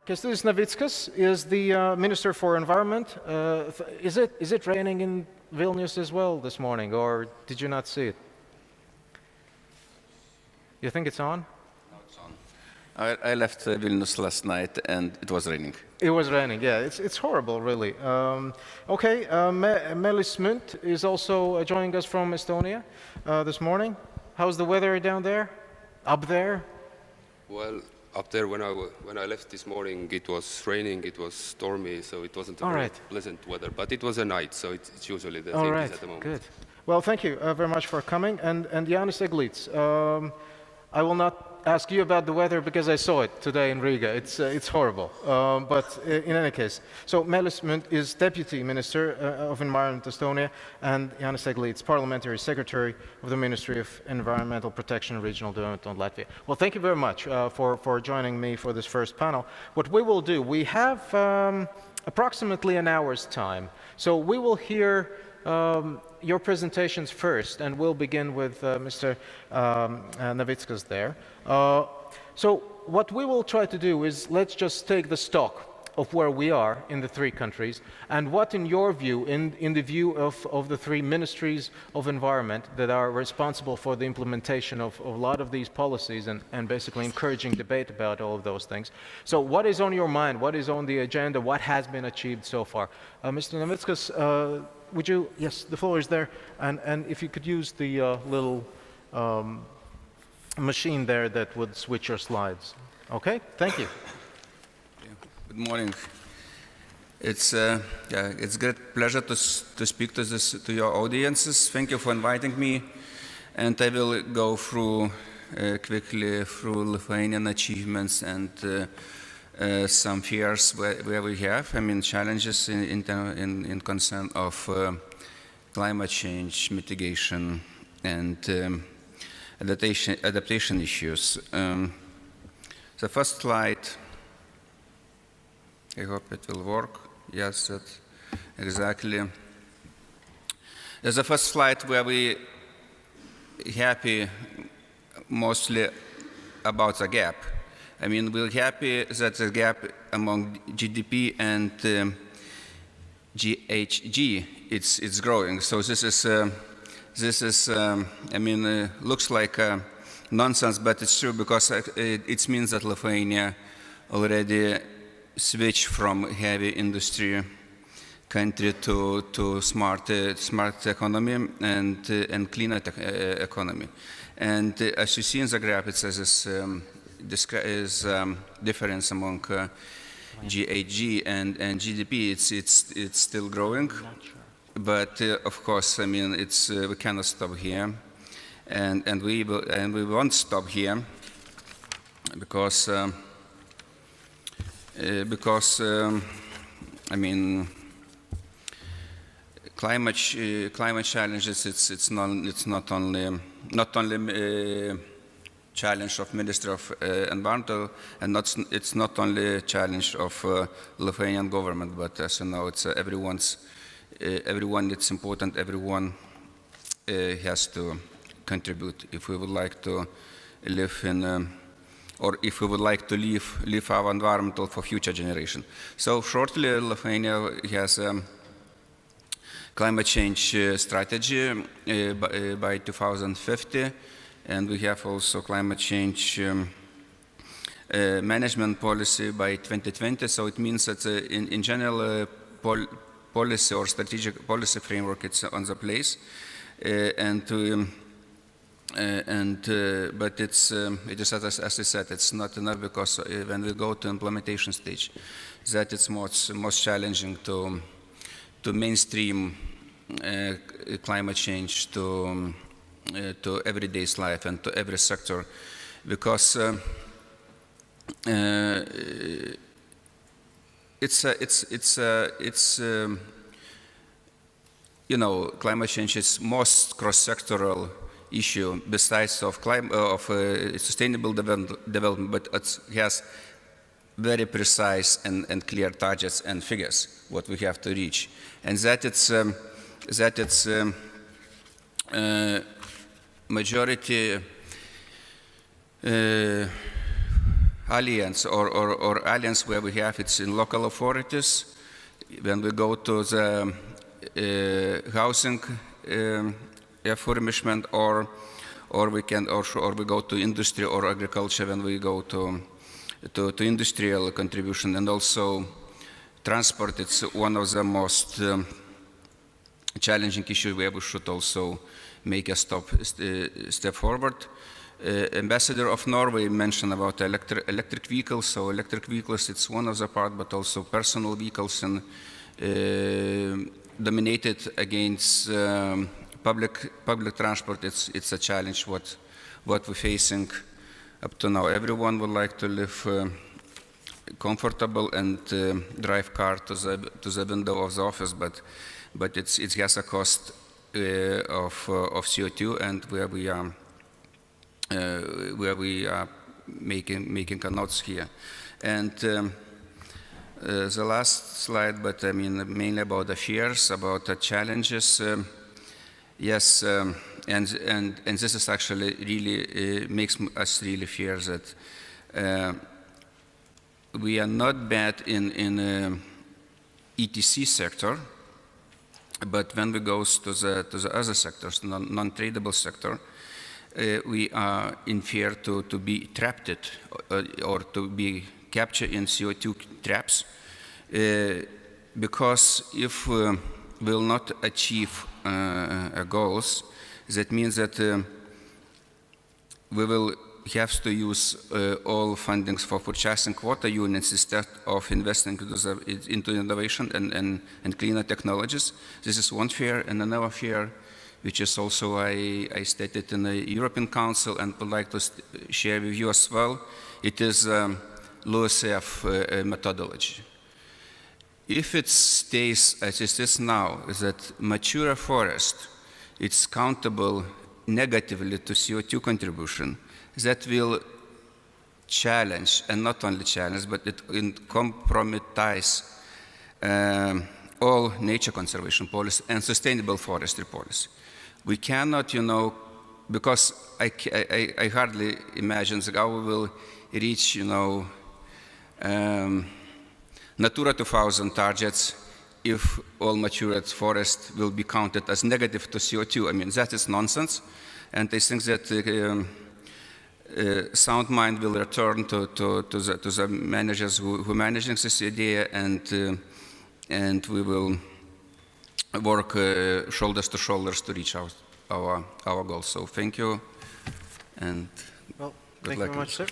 Kęstutis Navickas is the Minister for Environment. Is it raining in Vilnius as well this morning, or did you not see it? You think it's on? No, it's on. I left Vilnius last night and it was raining. It was raining, yeah. It's horrible, really. Okay, Meelis Münt is also joining us from Estonia this morning. How's the weather down there? Up there? Well, up there when I left this morning, it was raining, it was stormy, so it wasn't a very pleasant weather. But it was a night, so it's usually the thing at the moment. Good. Well, thank you very much for coming. And Jānis Eglīts, I will not ask you about the weather because I saw it today in Riga. It's horrible. But in any case, so Meelis Münt is Deputy Minister of Environment Estonia, and Jānis Eglīts, Parliamentary Secretary of the Ministry of Environmental Protection and Regional Development on Latvia. Well, thank you very much for joining me for this first panel. What we will do, we have approximately an hour's time. So we will hear your presentations first, and we'll begin with Mr. Navickas there. So what we will try to do is let's just take the stock of where we are in the three countries, and what, in your view, in the view of the three ministries of environment that are responsible for the implementation of a lot of these policies and basically encouraging debate about all of those things. So what is on your mind? What is on the agenda? What has been achieved so far? Mr. Navickas, would you, yes, the floor is there, and if you could use the little machine there that would switch your slides. Okay, thank you. Good morning. It's great pleasure to speak to your audiences. Thank you for inviting me, and I will go through quickly through Lithuanian achievements and some fears where we have, challenges in concern of climate change mitigation and adaptation issues. The first slide, I hope it will work. Yes, exactly. There's the first slide where we happy mostly about the gap. We're happy that the gap among GDP and GHG it's growing. So this is looks like nonsense, but it's true because it means that Lithuania already switched from heavy industry country to smart economy and cleaner economy. And as you see in the graph, it says this difference among GHG and GDP. It's still growing, but of course, we cannot stop here, and we won't stop here because climate challenges. It's not only challenge of Ministry of Environmental, and it's not only a challenge of Lithuanian government, but as you know, it's everyone. It's important. Everyone has to contribute if we would like to live in. Or if we would like to leave our environment for future generation. So shortly, Lithuania has a climate change strategy by 2050, and we have also climate change management policy by 2020. So it means that in general, policy or strategic policy framework it's on the place, but it is as I said, it's not enough because when we go to implementation stage, that it's most challenging to mainstream climate change to everyday's life and to every sector, because climate change is most cross-sectoral issue besides of sustainable development, but it has very precise and clear targets and figures what we have to reach, and that it's majority alliance or alliance where we have it's in local authorities. When we go to the housing refurbishment, or we go to industry or agriculture when we go to industrial contribution, and also transport. It's one of the most challenging issues where we should also make a step forward. Ambassador of Norway mentioned about electric vehicles. So electric vehicles, it's one of the part, but also personal vehicles, and dominated against public transport. It's a challenge what we're facing up to now. Everyone would like to live comfortable and drive car to the window of the office, but it has a cost of CO2, and where we are making a notes here. And the last slide, but I mean mainly about the fears, about the challenges. Yes, and this is actually really makes us really fear that we are not bad in ETC sector, but when we go to the other sectors, non-tradable sector, we are in fear to be trapped or to be captured in CO2 traps, because if we will not achieve goals, that means that we will have to use all fundings for purchasing quota units instead of investing into innovation and cleaner technologies. This is one fear, and another fear, which is also I stated in the European Council and would like to share with you as well. It is LULUCF methodology. If it stays as it is now, is that mature forest, it's countable negatively to CO2 contribution, that will challenge, and not only challenge, but it compromise all nature conservation policy and sustainable forestry policy. We cannot, because I hardly imagine how we will reach, Natura 2000 targets if all matured forest will be counted as negative to CO2. I mean, that is nonsense. And I think that sound mind will return to the managers who are managing this idea, and we will work shoulders to shoulders to reach our goals. So thank you, and well, good thank luck. you very much, sir.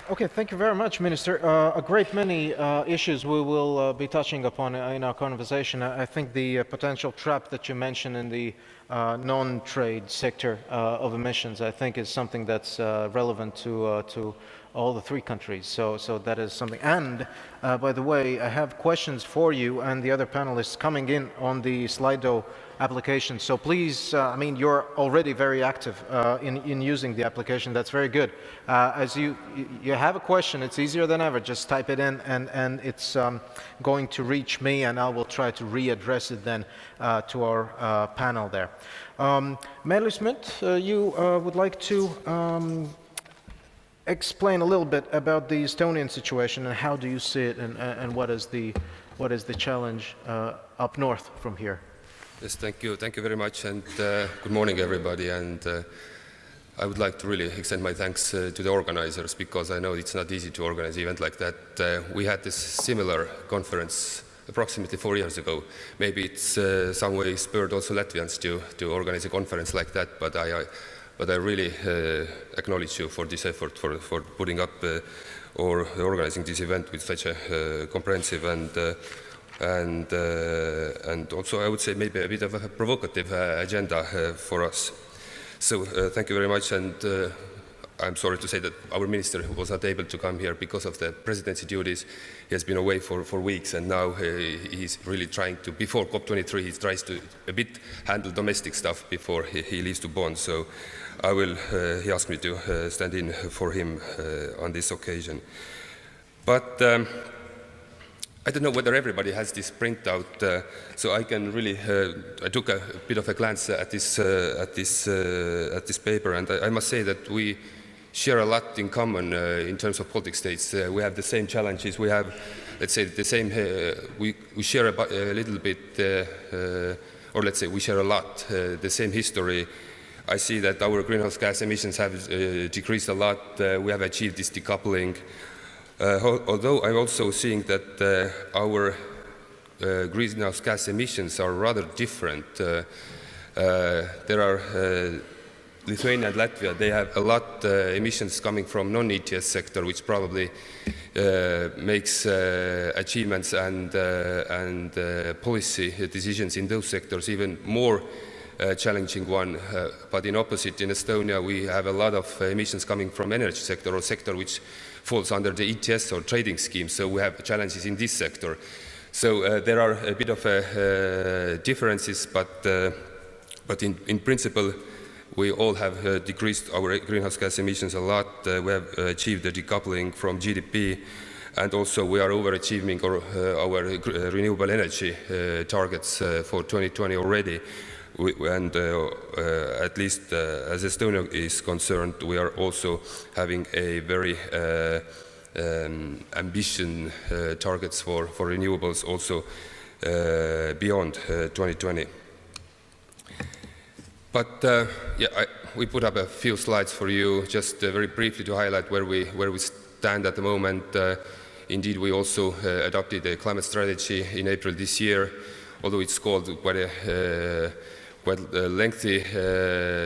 Okay, thank you very much, Minister. A great many issues we will be touching upon in our conversation. I think the potential trap that you mentioned in the non-trade sector of emissions, I think, is something that's relevant to all the three countries. So that is something. And by the way, I have questions for you and the other panelists coming in on the Slido application. So please, I mean, you're already very active in using the application. That's very good. As you have a question, it's easier than ever. Just type it in, and it's going to reach me, and I will try to readdress it then to our panel there. Madeleine Smith, you would like to explain a little bit about the Estonian situation, and how do you see it, and what is the challenge up north from here? Yes, thank you very much, and good morning, everybody. And I would like to really extend my thanks to the organizers, because I know it's not easy to organize an event like that. We had this similar conference approximately 4 years ago. Maybe it's some way spurred also Latvians to organize a conference like that, but I really acknowledge you for this effort, for putting up or organizing this event with such a comprehensive and also I would say maybe a bit of a provocative agenda for us. So thank you very much, and I'm sorry to say that our minister was not able to come here because of the presidency duties. He has been away for weeks, and now he's really trying to, before COP23, he tries to a bit handle domestic stuff before he leaves to Bonn. So he asked me to stand in for him on this occasion. But I don't know whether everybody has this printout, so I can really. I took a bit of a glance at this paper, and I must say that we share a lot in common in terms of Baltic states. We have the same challenges. We have, let's say, the same. We share a little bit, or let's say, we share a lot the same history. I see that our greenhouse gas emissions have decreased a lot. We have achieved this decoupling. Although I'm also seeing that our greenhouse gas emissions are rather different. There are Lithuania and Latvia, they have a lot emissions coming from non-ETS sector, which probably makes achievements and policy decisions in those sectors even more challenging one. But in opposite, in Estonia, we have a lot of emissions coming from energy sector or sector which falls under the ETS or trading scheme, so we have challenges in this sector. So there are a bit of differences, but in principle, we all have decreased our greenhouse gas emissions a lot. We have achieved the decoupling from GDP, and also we are overachieving our renewable energy targets for 2020 already. And at least as Estonia is concerned, we are also having a very ambition targets for renewables also beyond 2020. But we put up a few slides for you, just very briefly to highlight where we stand at the moment. Indeed, we also adopted a climate strategy in April this year, although it's called quite a lengthy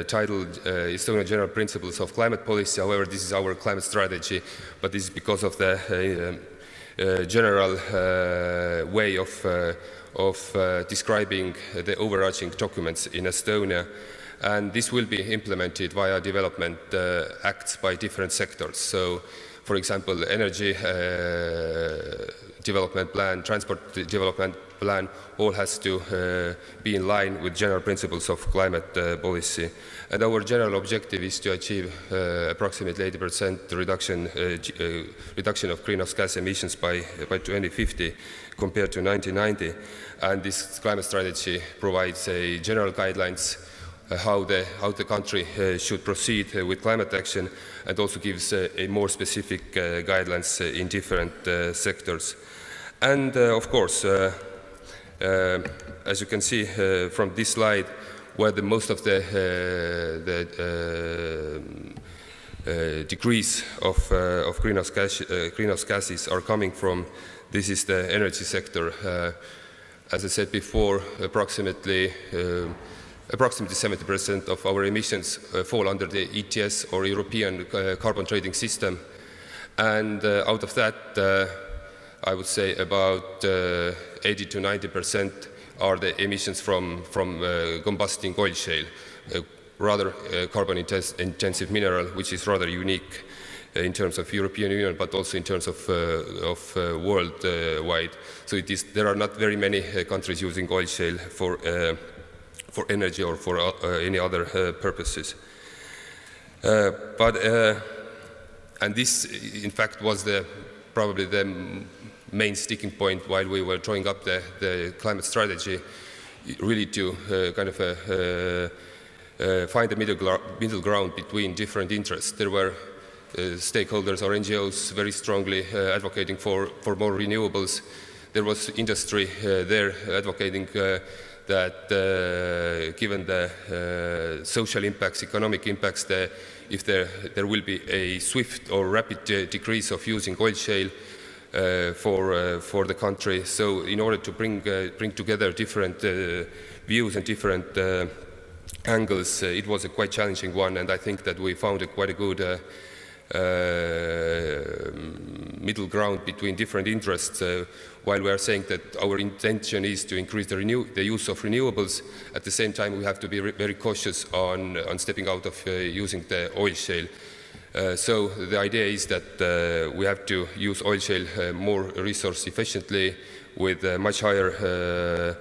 title, Estonian General Principles of Climate Policy. However, this is our climate strategy, but this is because of the general way of describing the overarching documents in Estonia. And this will be implemented via development acts by different sectors. So, for example, energy development plan, transport development plan, all has to be in line with general principles of climate policy. And our general objective is to achieve approximately 80% reduction of greenhouse gas emissions by 2050 compared to 1990. And this climate strategy provides a general guidelines how the country should proceed with climate action, and also gives a more specific guidelines in different sectors. And of course, as you can see from this slide, where the most of the decrease of greenhouse gases are coming from, this is the energy sector. As I said before, approximately 70% of our emissions fall under the ETS or European carbon trading system. And out of that, I would say about 80 to 90% are the emissions from combusting oil shale, rather carbon-intensive mineral, which is rather unique in terms of European Union, but also in terms of worldwide. So there are not very many countries using oil shale for energy or for any other purposes. And this, in fact, was probably the main sticking point while we were drawing up the climate strategy, really to kind of find a middle ground between different interests. There were stakeholders or NGOs very strongly advocating for more renewables. There was industry there advocating that given the social impacts, economic impacts, if there will be a swift or rapid decrease of using oil shale for the country. So in order to bring together different views and different angles, it was a quite challenging one, and I think that we found quite a good middle ground between different interests. While we are saying that our intention is to increase the use of renewables, at the same time we have to be very cautious on stepping out of using the oil shale. So the idea is that we have to use oil shale more resource efficiently with a much higher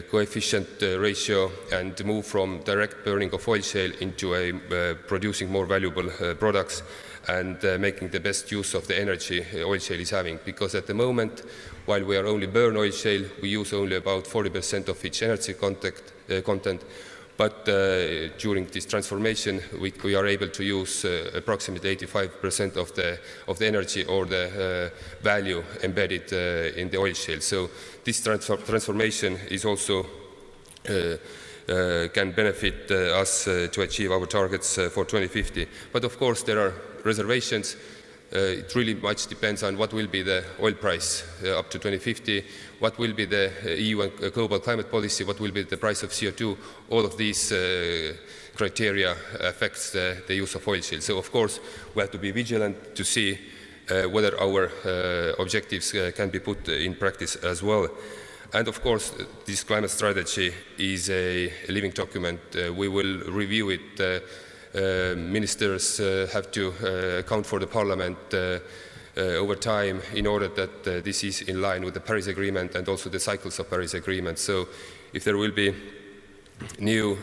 coefficient ratio, and move from direct burning of oil shale into producing more valuable products. and making the best use of the energy oil shale is having. Because at the moment, while we are only burn oil shale, we use only about 40% of its energy content. But during this transformation, we are able to use approximately 85% of the energy or the value embedded in the oil shale. So this transformation is also can benefit us to achieve our targets for 2050. But of course, there are reservations. It really much depends on what will be the oil price up to 2050, what will be the EU and global climate policy, what will be the price of CO2. All of these criteria affects the use of oil shale. So of course, we have to be vigilant to see whether our objectives can be put in practice as well. And of course, this climate strategy is a living document. We will review it. Ministers have to account for the parliament over time in order that this is in line with the Paris Agreement and also the cycles of Paris Agreement. So if there will be new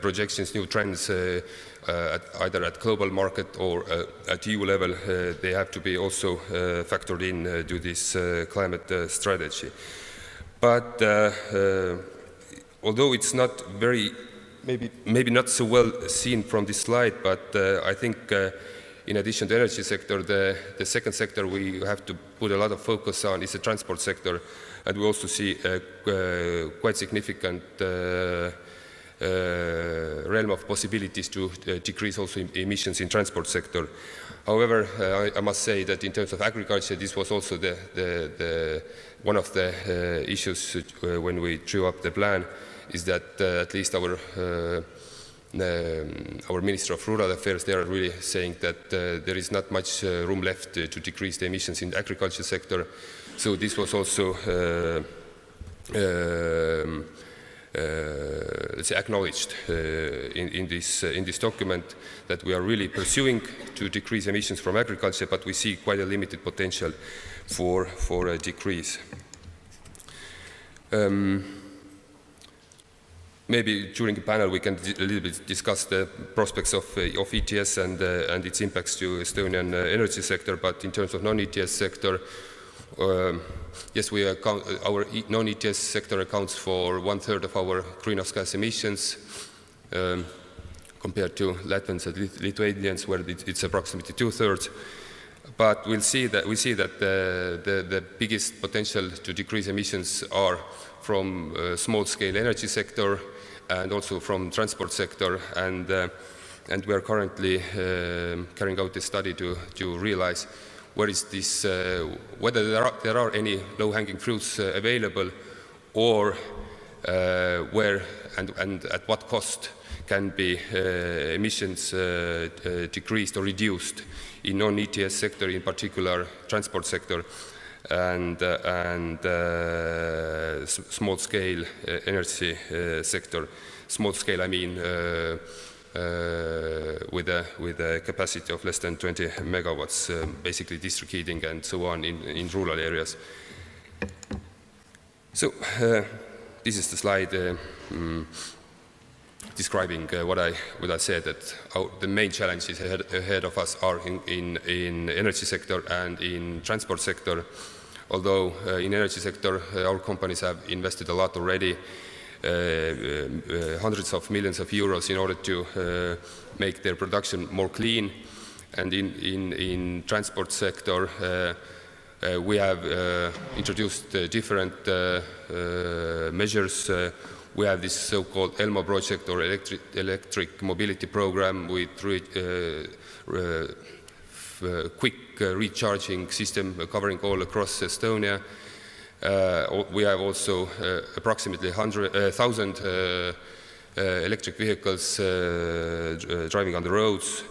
projections, new trends, either at global market or at EU level, they have to be also factored in to this climate strategy. But although it's not very maybe not so well seen from this slide, but I think in addition to the energy sector, the second sector we have to put a lot of focus on is the transport sector, and we also see a quite significant realm of possibilities to decrease also emissions in transport sector. However, I must say that in terms of agriculture, this was also one of the issues when we drew up the plan, is that at least our Minister of Rural Affairs, they are really saying that there is not much room left to decrease the emissions in the agriculture sector. So this was also let's say acknowledged in this document, that we are really pursuing to decrease emissions from agriculture, but we see quite a limited potential for a decrease. Maybe during the panel we can a little bit discuss the prospects of ETS and its impacts to Estonian energy sector. But in terms of non-ETS sector, yes, our non-ETS sector accounts for 1/3 of our greenhouse gas emissions, compared to Latvians and Lithuanians, where it's approximately 2/3. But we see that the biggest potential to decrease emissions are from small-scale energy sector and also from transport sector, and we are currently carrying out this study to realize where is this, whether there are any low-hanging fruits available, or where and at what cost can be emissions decreased or reduced in non-ETS sector, in particular transport sector, and small-scale energy sector. Small scale, I mean, with a capacity of less than 20 megawatts, basically district heating and so on in rural areas. So this is the slide describing what I said, that the main challenges ahead of us are in energy sector and in transport sector. Although in energy sector our companies have invested a lot already, hundreds of millions of euros in order to make their production more clean. And in transport sector we have introduced different measures. We have this so-called ELMO project, or electric mobility program, with quick recharging system covering all across Estonia. We have also approximately 1,000 electric vehicles driving on the roads.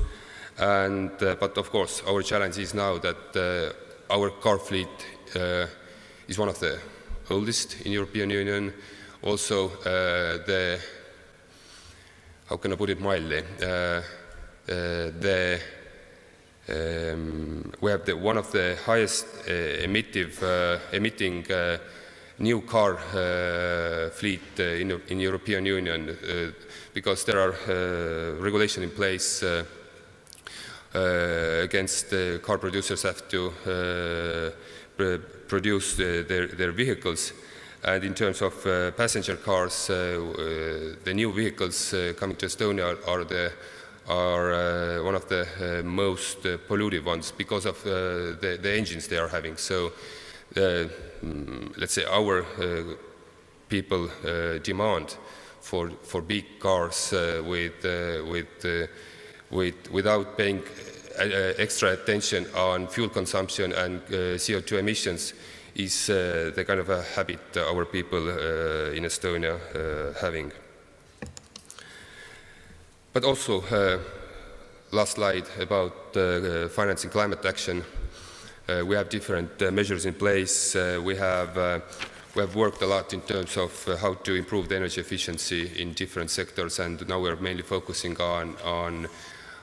But of course, our challenge is now that our car fleet is one of the oldest in European Union. Also, how can I put it mildly? We have one of the highest emitting new car fleet in European Union, because there are regulation in place against car producers have to produce their vehicles. And in terms of passenger cars, the new vehicles coming to Estonia are one of the most pollutive ones because of the engines they are having. So let's say our people demand for big cars without paying extra attention on fuel consumption and CO2 emissions is the kind of a habit our people in Estonia having. But also, last slide about financing climate action. We have different measures in place. We have worked a lot in terms of how to improve the energy efficiency in different sectors, and now we're mainly focusing on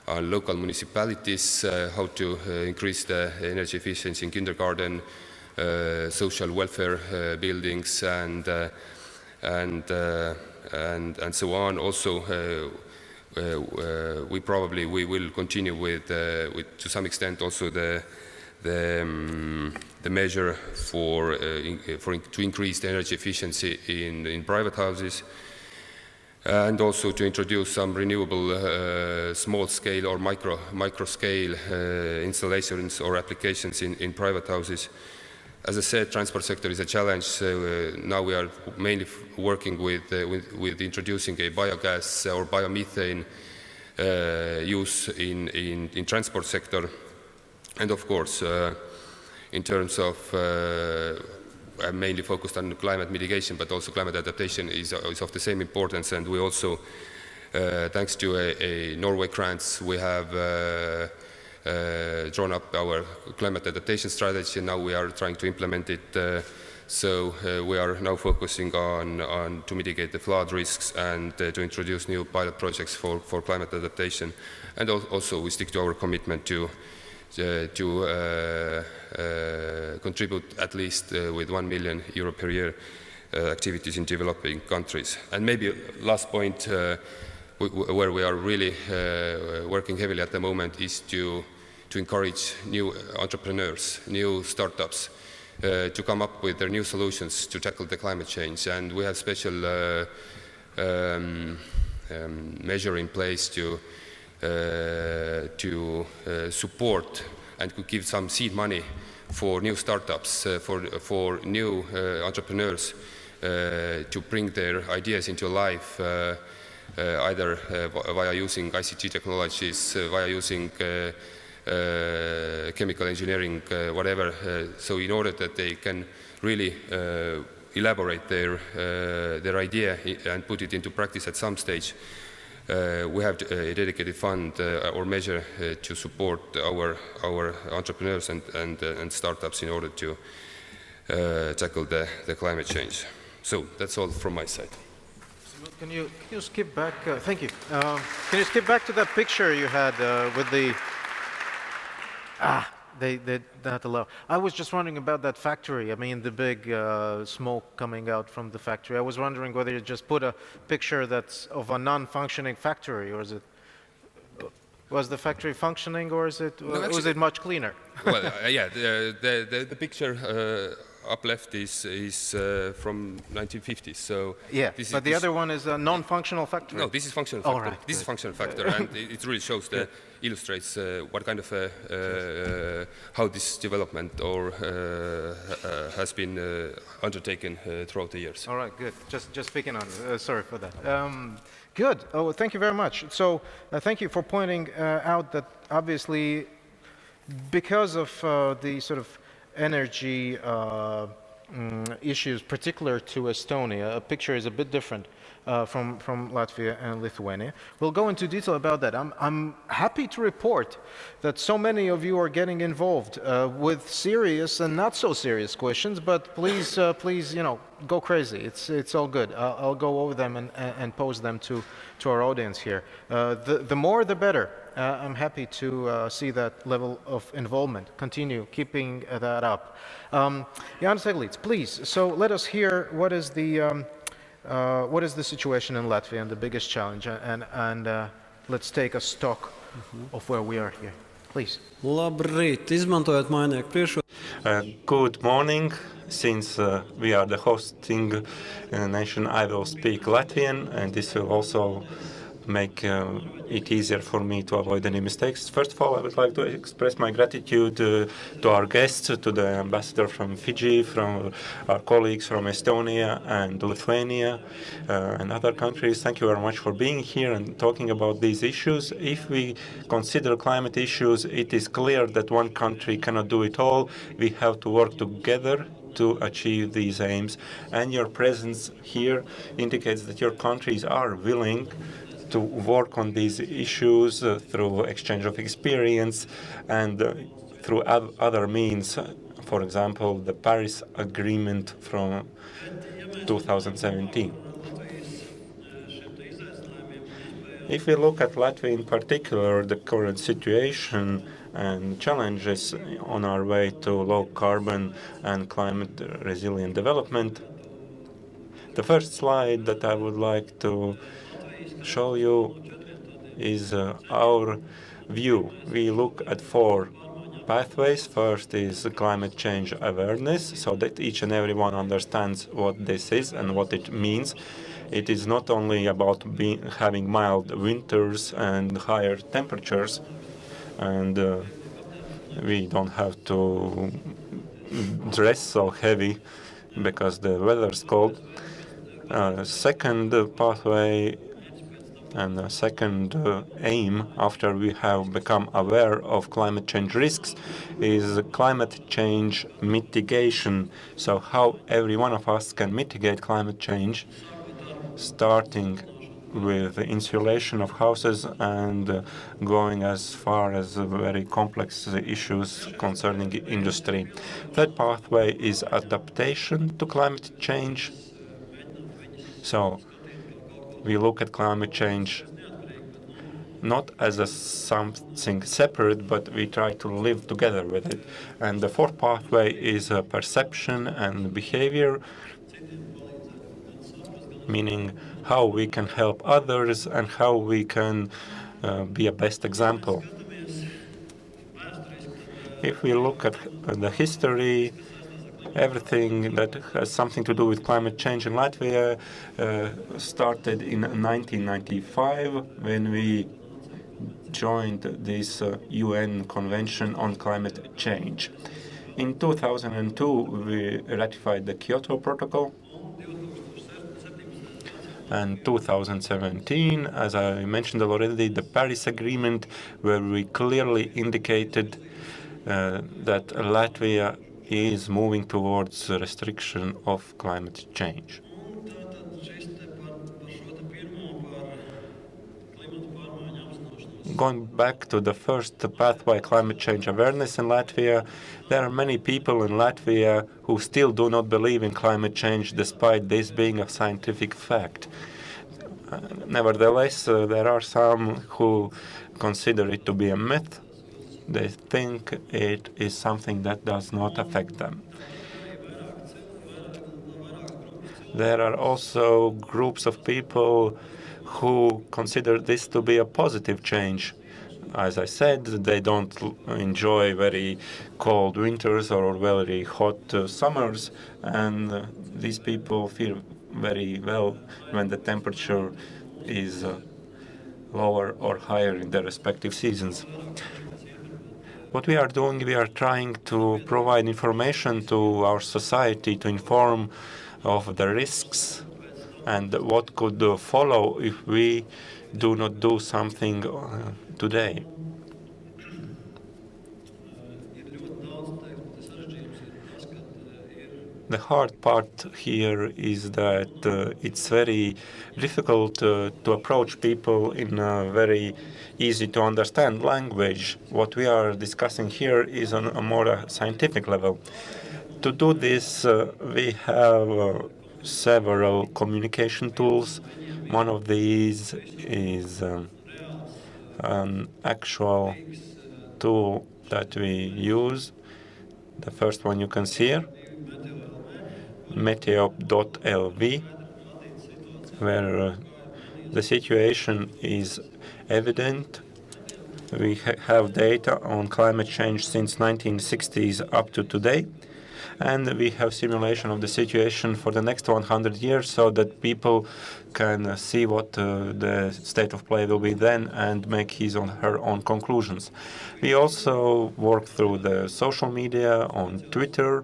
local municipalities, how to increase the energy efficiency in kindergarten, social welfare buildings, and so on. Also, we will continue with to some extent also the measure to increase the energy efficiency in private houses, and also to introduce some renewable small-scale or micro-scale installations or applications in private houses. As I said, transport sector is a challenge. So now we are mainly working with introducing a biogas or biomethane use in transport sector, and of course, in terms of I'm mainly focused on climate mitigation, but also climate adaptation is of the same importance. And we also, thanks to a Norway grants, we have drawn up our climate adaptation strategy, and now we are trying to implement it. So we are now focusing on to mitigate the flood risks and to introduce new pilot projects for climate adaptation. And also we stick to our commitment to contribute at least with €1 million per year activities in developing countries. And maybe last point where we are really working heavily at the moment is to encourage new entrepreneurs, new startups to come up with their new solutions to tackle the climate change. And we have special measure in place to support and could give some seed money for new startups, for new entrepreneurs to bring their ideas into life, either via using ICT technologies, via using chemical engineering, whatever. So in order that they can really elaborate their idea and put it into practice at some stage, we have a dedicated fund or measure to support our entrepreneurs and startups in order to tackle the climate change. So that's all from my side. Can you skip back? Thank you. Can you skip back to that picture you had with the? They not allow. I was just wondering about that factory. I mean, the big smoke coming out from the factory. I was wondering whether you just put a picture that's of a non-functioning factory, or is it? Was the factory functioning, or is it? No, was it much cleaner? Well, yeah. The picture up left is from 1950s. So yeah, but the other one is a non-functional factory. No, this is functional factory. Oh, right. This is functional factory, and it really shows illustrates what kind of how this development or has been undertaken throughout the years. All right, good. Just speaking on it. Sorry for that. Good. Oh, thank you very much. So thank you for pointing out that obviously because of the sort of energy issues particular to Estonia, a picture is a bit different from Latvia and Lithuania. We'll go into detail about that. I'm happy to report that so many of you are getting involved with serious and not so serious questions, but please, go crazy. It's all good. I'll go over them and pose them to our audience here. The more, the better. I'm happy to see that level of involvement. Continue keeping that up. Jan Seglits, please. So let us hear what is the situation in Latvia and the biggest challenge, and let's take a stock of where we are here. Please. Labrīt, izmantojot mainieku priekšroku. Good morning. Since we are the hosting nation, I will speak Latvian, and this will also make it easier for me to avoid any mistakes. First of all, I would like to express my gratitude to our guests, to the ambassador from Fiji, from our colleagues from Estonia and Lithuania and other countries. Thank you very much for being here and talking about these issues. If we consider climate issues, it is clear that one country cannot do it all. We have to work together to achieve these aims. And your presence here indicates that your countries are willing to work on these issues through exchange of experience and through other means. For example, the Paris Agreement from 2017. If we look at Latvia in particular, the current situation and challenges on our way to low carbon and climate resilient development, the first slide that I would like to show you is our view. We look at 4 pathways. First is climate change awareness, so that each and everyone understands what this is and what it means. It is not only about having mild winters and higher temperatures, and we don't have to dress so heavy because the weather is cold. Second pathway and the second aim, after we have become aware of climate change risks, is climate change mitigation. So how every one of us can mitigate climate change, starting with insulation of houses and going as far as very complex issues concerning industry. Third pathway is adaptation to climate change. So we look at climate change not as something separate, but we try to live together with it. And the fourth pathway is perception and behavior, meaning how we can help others and how we can be a best example. If we look at the history, everything that has something to do with climate change in Latvia started in 1995 when we joined this UN Convention on Climate Change. In 2002, we ratified the Kyoto Protocol. And 2017, as I mentioned already, the Paris Agreement, where we clearly indicated that Latvia is moving towards the restriction of climate change. Going back to the first pathway, climate change awareness in Latvia, there are many people in Latvia who still do not believe in climate change, despite this being a scientific fact. Nevertheless, there are some who consider it to be a myth. They think it is something that does not affect them. There are also groups of people who consider this to be a positive change. As I said, they don't enjoy very cold winters or very hot summers, and these people feel very well when the temperature is lower or higher in their respective seasons. What we are doing, we are trying to provide information to our society to inform of the risks and what could follow if we do not do something today. The hard part here is that it's very difficult to approach people in a very easy to understand language. What we are discussing here is on a more scientific level. To do this, we have several communication tools. One of these is an actual tool that we use. The first one you can see here, meteop.lv, where the situation is evident We have data on climate change since 1960s up to today, and we have simulation of the situation for the next 100 years so that people can see what the state of play will be then and make his or her own conclusions. We also work through the social media on Twitter.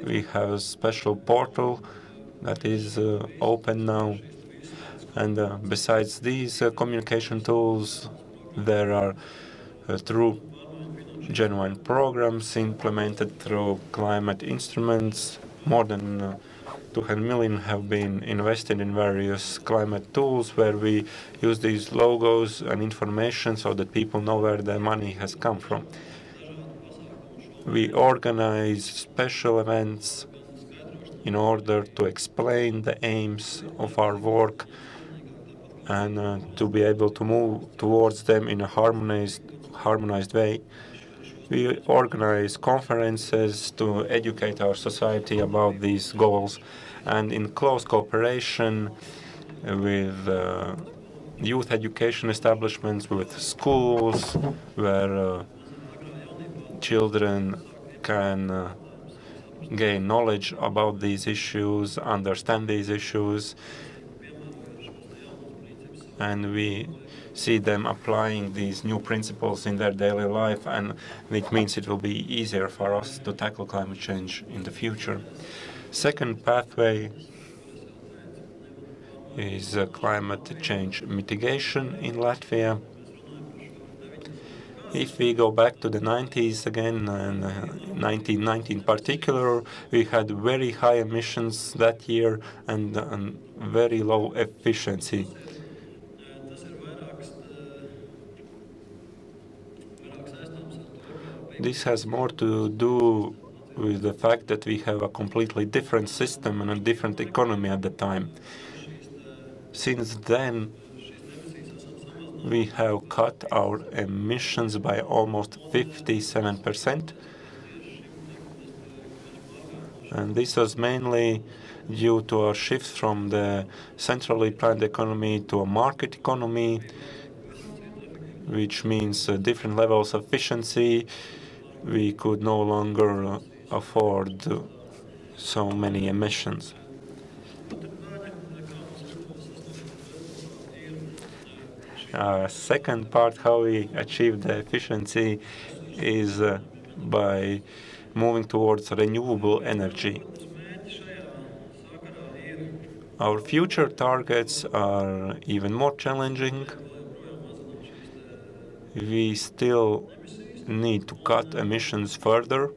We have a special portal that is open now. And besides these communication tools, there are true genuine programs implemented through climate instruments. More than 200 million have been invested in various climate tools where we use these logos and information so that people know where their money has come from. We organize special events in order to explain the aims of our work and to be able to move towards them in a harmonized way. We organize conferences to educate our society about these goals, and in close cooperation with youth education establishments, with schools, where children can gain knowledge about these issues, understand these issues, and we see them applying these new principles in their daily life, and it means it will be easier for us to tackle climate change in the future. Second pathway is climate change mitigation in Latvia. If we go back to the 90s again, and 1990 in particular, we had very high emissions that year and very low efficiency. This has more to do with the fact that we have a completely different system and a different economy at the time. Since then, we have cut our emissions by almost 57%. And this was mainly due to our shift from the centrally planned economy to a market economy, which means different levels of efficiency. We could no longer afford so many emissions. Second part, how we achieve the efficiency, is by moving towards renewable energy. Our future targets are even more challenging. We still need to cut emissions further.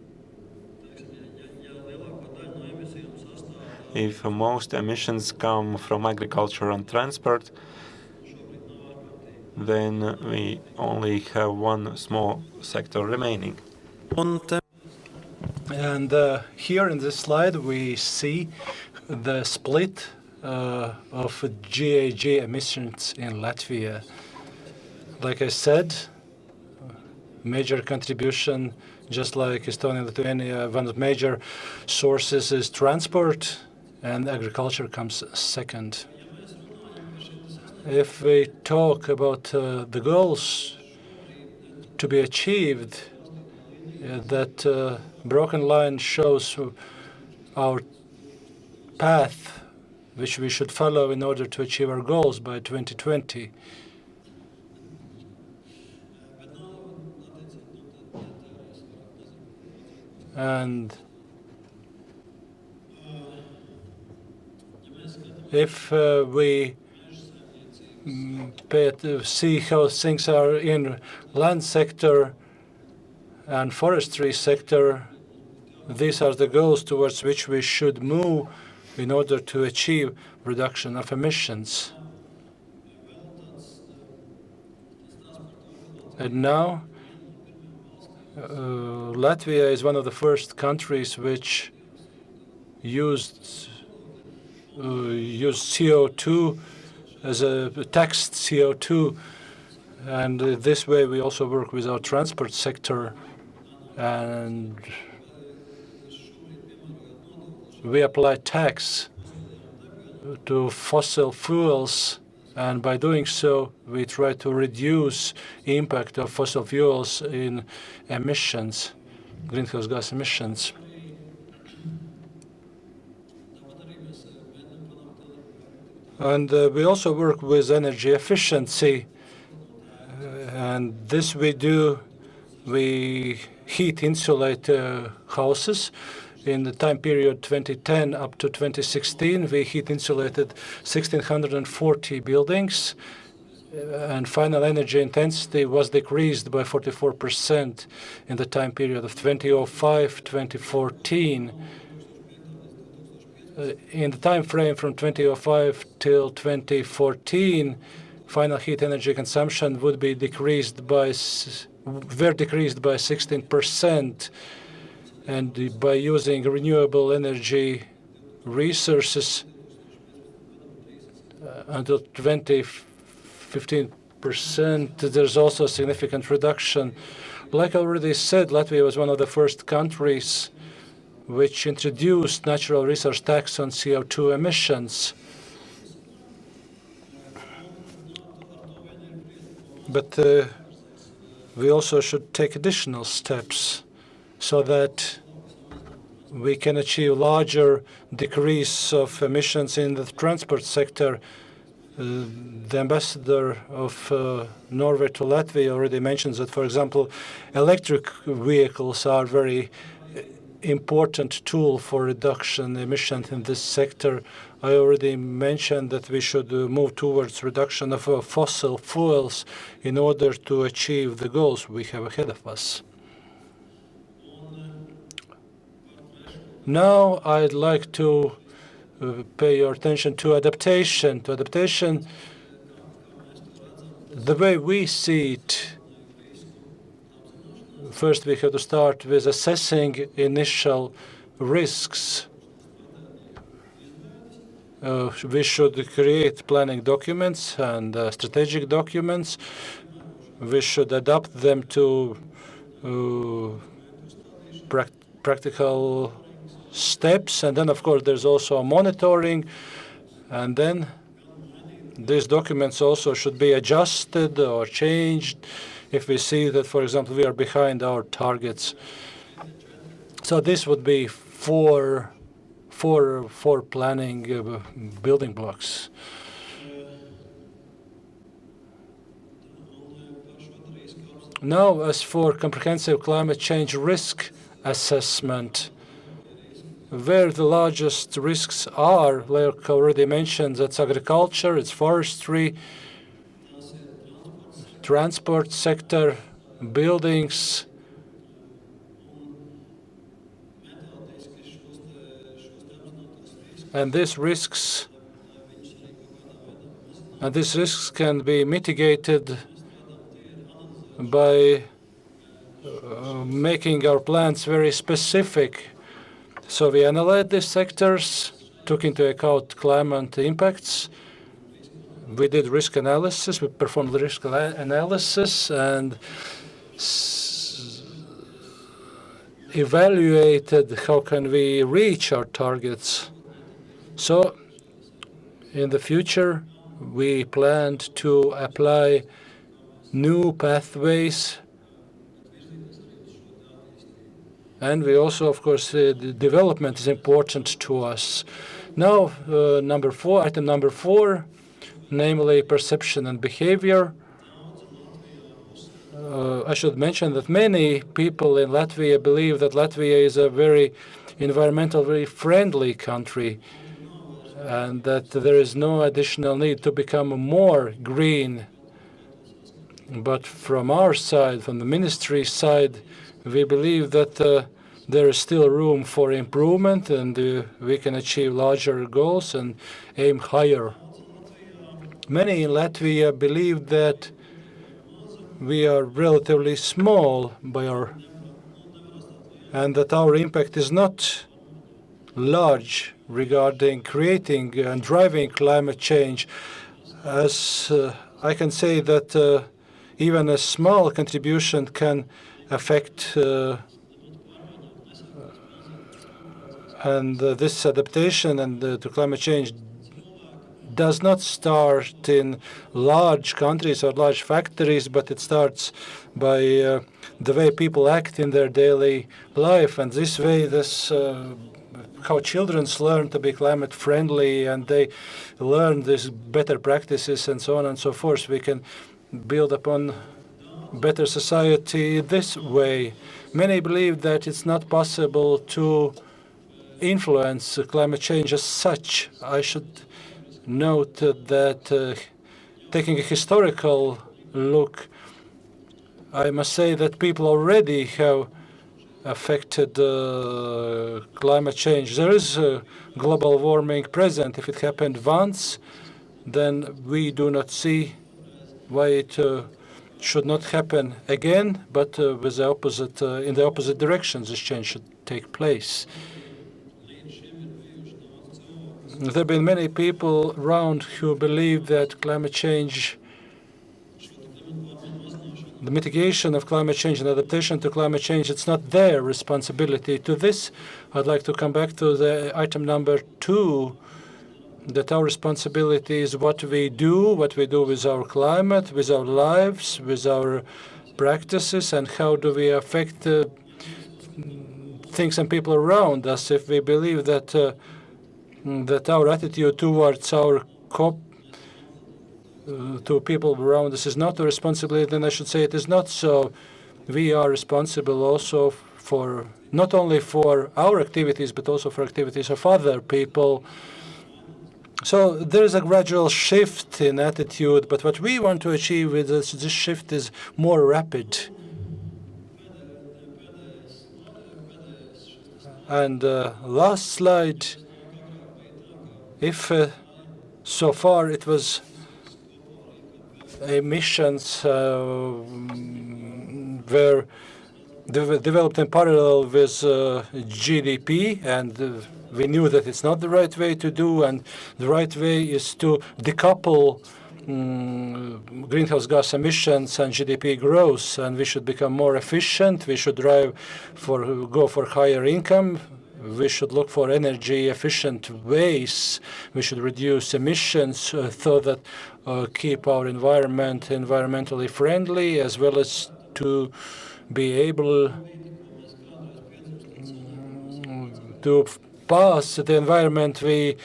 If most emissions come from agriculture and transport, then we only have one small sector remaining. And here in this slide we see the split of GHG emissions in Latvia. Like I said, major contribution, just like Estonia and Lithuania, one of the major sources is transport, and agriculture comes second. If we talk about the goals to be achieved, that broken line shows our path which we should follow in order to achieve our goals by 2020. And if we see how things are in land sector and forestry sector, these are the goals towards which we should move in order to achieve reduction of emissions. And now, Latvia is one of the first countries which used CO2 as a taxed CO2, and this way we also work with our transport sector, and we apply tax to fossil fuels And by doing so, we try to reduce impact of fossil fuels in emissions, greenhouse gas emissions. And we also work with energy efficiency. And this we do. We heat insulate houses. In the time period 2010 up to 2016, we heat insulated 1,640 buildings, and final energy intensity was decreased by 44% in the time period of 2005-2014. In the time frame from 2005 till 2014, final heat energy consumption would be decreased by 16%. And by using renewable energy resources until 15%, there's also a significant reduction. Like I already said, Latvia was one of the first countries which introduced natural resource tax on CO2 emissions. But we also should take additional steps so that we can achieve larger decrease of emissions in the transport sector. The ambassador of Norway to Latvia already mentions that, for example, electric vehicles are very important tool for reduction emissions in this sector. I already mentioned that we should move towards reduction of fossil fuels in order to achieve the goals we have ahead of us. Now I'd like to pay your attention to adaptation. To adaptation, the way we see it, first we have to start with assessing initial risks. We should create planning documents and strategic documents. We should adapt them to practical steps, and then of course there's also monitoring, and then these documents also should be adjusted or changed if we see that, for example, we are behind our targets. So this would be four planning building blocks. Now, as for comprehensive climate change risk assessment, where the largest risks are, like already mentioned, that's agriculture, it's forestry, transport sector, buildings, and these risks can be mitigated by making our plans very specific. So we analyzed these sectors, took into account climate impacts. We did risk analysis. We performed risk analysis and evaluated how can we reach our targets. So in the future, we planned to apply new pathways. And we also, of course, the development is important to us. Now, item number four, namely perception and behavior. I should mention that many people in Latvia believe that Latvia is a very environmentally friendly country and that there is no additional need to become more green. But from our side, from the ministry side, we believe that there is still room for improvement, and we can achieve larger goals and aim higher. Many in Latvia believe that we are relatively small and that our impact is not large regarding creating and driving climate change. As I can say that even a small contribution can affect and this adaptation and to climate change does not start in large countries or large factories, but it starts by the way people act in their daily life. And this way, how children learn to be climate friendly, and they learn these better practices and so on and so forth. We can build upon better society this way. Many believe that it's not possible to influence climate change as such. I should note that taking a historical look, I must say that people already have affected climate change. There is global warming present. If it happened once, then we do not see why it should not happen again, but with the opposite, in the opposite direction, this change should take place. There have been many people around who believe that climate change, the mitigation of climate change and adaptation to climate change, it's not their responsibility. To this, I'd like to come back to the item number 2, that our responsibility is what we do with our climate, with our lives, with our practices, and how do we affect things and people around us. If we believe that that our attitude towards our to people around us is not a responsibility, then I should say it is not so. We are responsible also for not only for our activities, but also for activities of other people. So there is a gradual shift in attitude, but what we want to achieve with this shift is more rapid. And last slide, if so far it was emissions were developed in parallel with GDP, and we knew that it's not the right way to do, and the right way is to decouple greenhouse gas emissions and GDP growth, and we should become more efficient. We should go for higher income. We should look for energy efficient ways. We should reduce emissions so that keep our environment environmentally friendly, as well as to be able to pass the environment we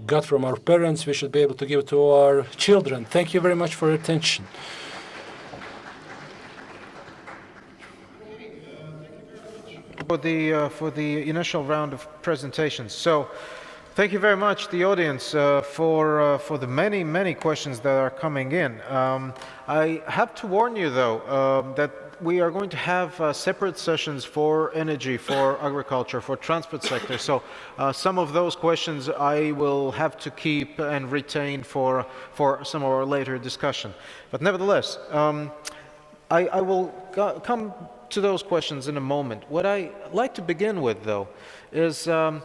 got from our parents. We should be able to give it to our children. Thank you very much for your attention. For the initial round of presentations. So, thank you very much, the audience, for the many questions that are coming in. I have to warn you, though, that we are going to have separate sessions for energy, for agriculture, for transport sector. So some of those questions I will have to keep and retain for some of our later discussion. But nevertheless, I will come to those questions in a moment. What I like to begin with, though, is Mr.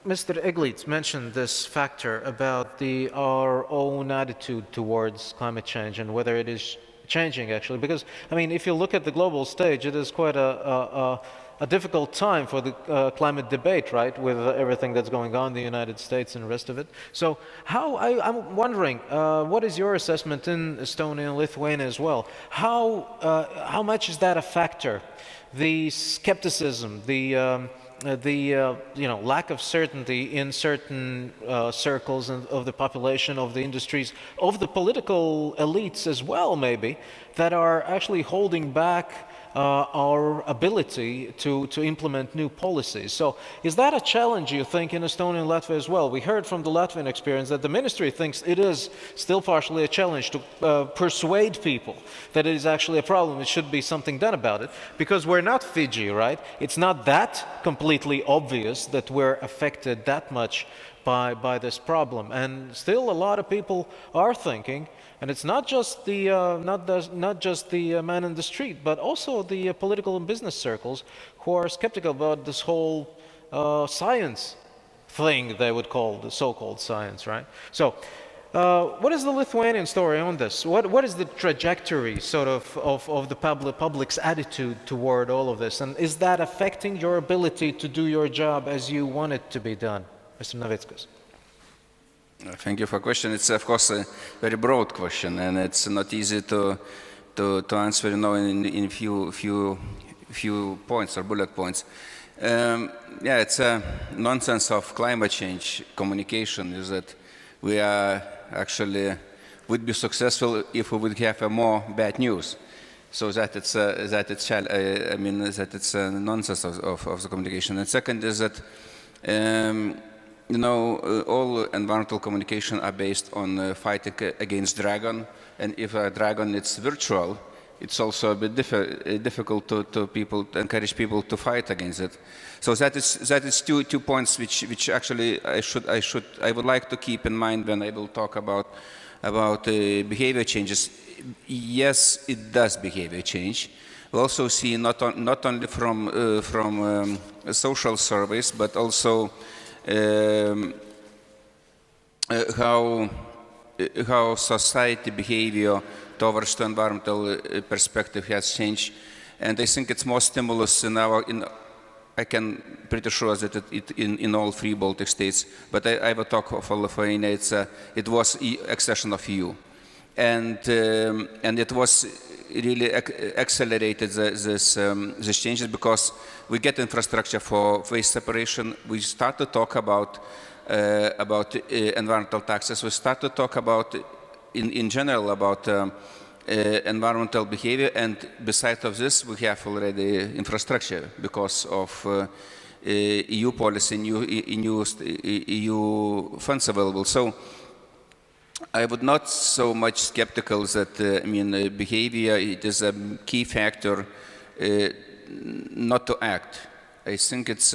Eglitz mentioned this factor about our own attitude towards climate change and whether it is changing, actually. Because, I mean, if you look at the global stage, it is quite a difficult time for the climate debate, right, with everything that's going on in the United States and the rest of it. So I'm wondering, what is your assessment in Estonia and Lithuania as well? How much is that a factor? The skepticism, the lack of certainty in certain circles of the population, of the industries, of the political elites as well, maybe, that are actually holding back our ability to implement new policies. So is that a challenge, you think, in Estonia and Latvia as well? We heard from the Latvian experience that the ministry thinks it is still partially a challenge to persuade people that it is actually a problem, it should be something done about it, because we're not Fiji, right? It's not that completely obvious that we're affected that much by this problem. And still a lot of people are thinking, and it's not just the man in the street, but also the political and business circles who are skeptical about this whole science thing they would call the so-called science, right? So, what is the Lithuanian story on this? What is the trajectory, sort of the public's attitude toward all of this, and is that affecting your ability to do your job as you want it to be done? Mr. Navickas. Thank you for the question. It's, of course, a very broad question, and it's not easy to answer, in few points or bullet points. Yeah, it's a nonsense of climate change communication is that we are actually would be successful if we would have more bad news. So that it's a nonsense of the communication. And second is that all environmental communication are based on fighting against dragon, and if a dragon is virtual, it's also a bit difficult to encourage people to fight against it. So that is two points which actually I would like to keep in mind when I will talk about behavior changes. Yes, it does behavior change. We also see not only from social surveys, but also how society behavior towards the environmental perspective has changed, and I think it's more stimulus I can pretty sure that in all three Baltic states, but I will talk for Lithuania. It was accession of EU, and it was really accelerated these changes because we get infrastructure for waste separation. We start to talk about environmental taxes. We start to talk about in general about environmental behavior, and besides of this, we have already infrastructure because of EU policy, EU funds available. So I would not so much skeptical that behavior it is a key factor not to act. I think it's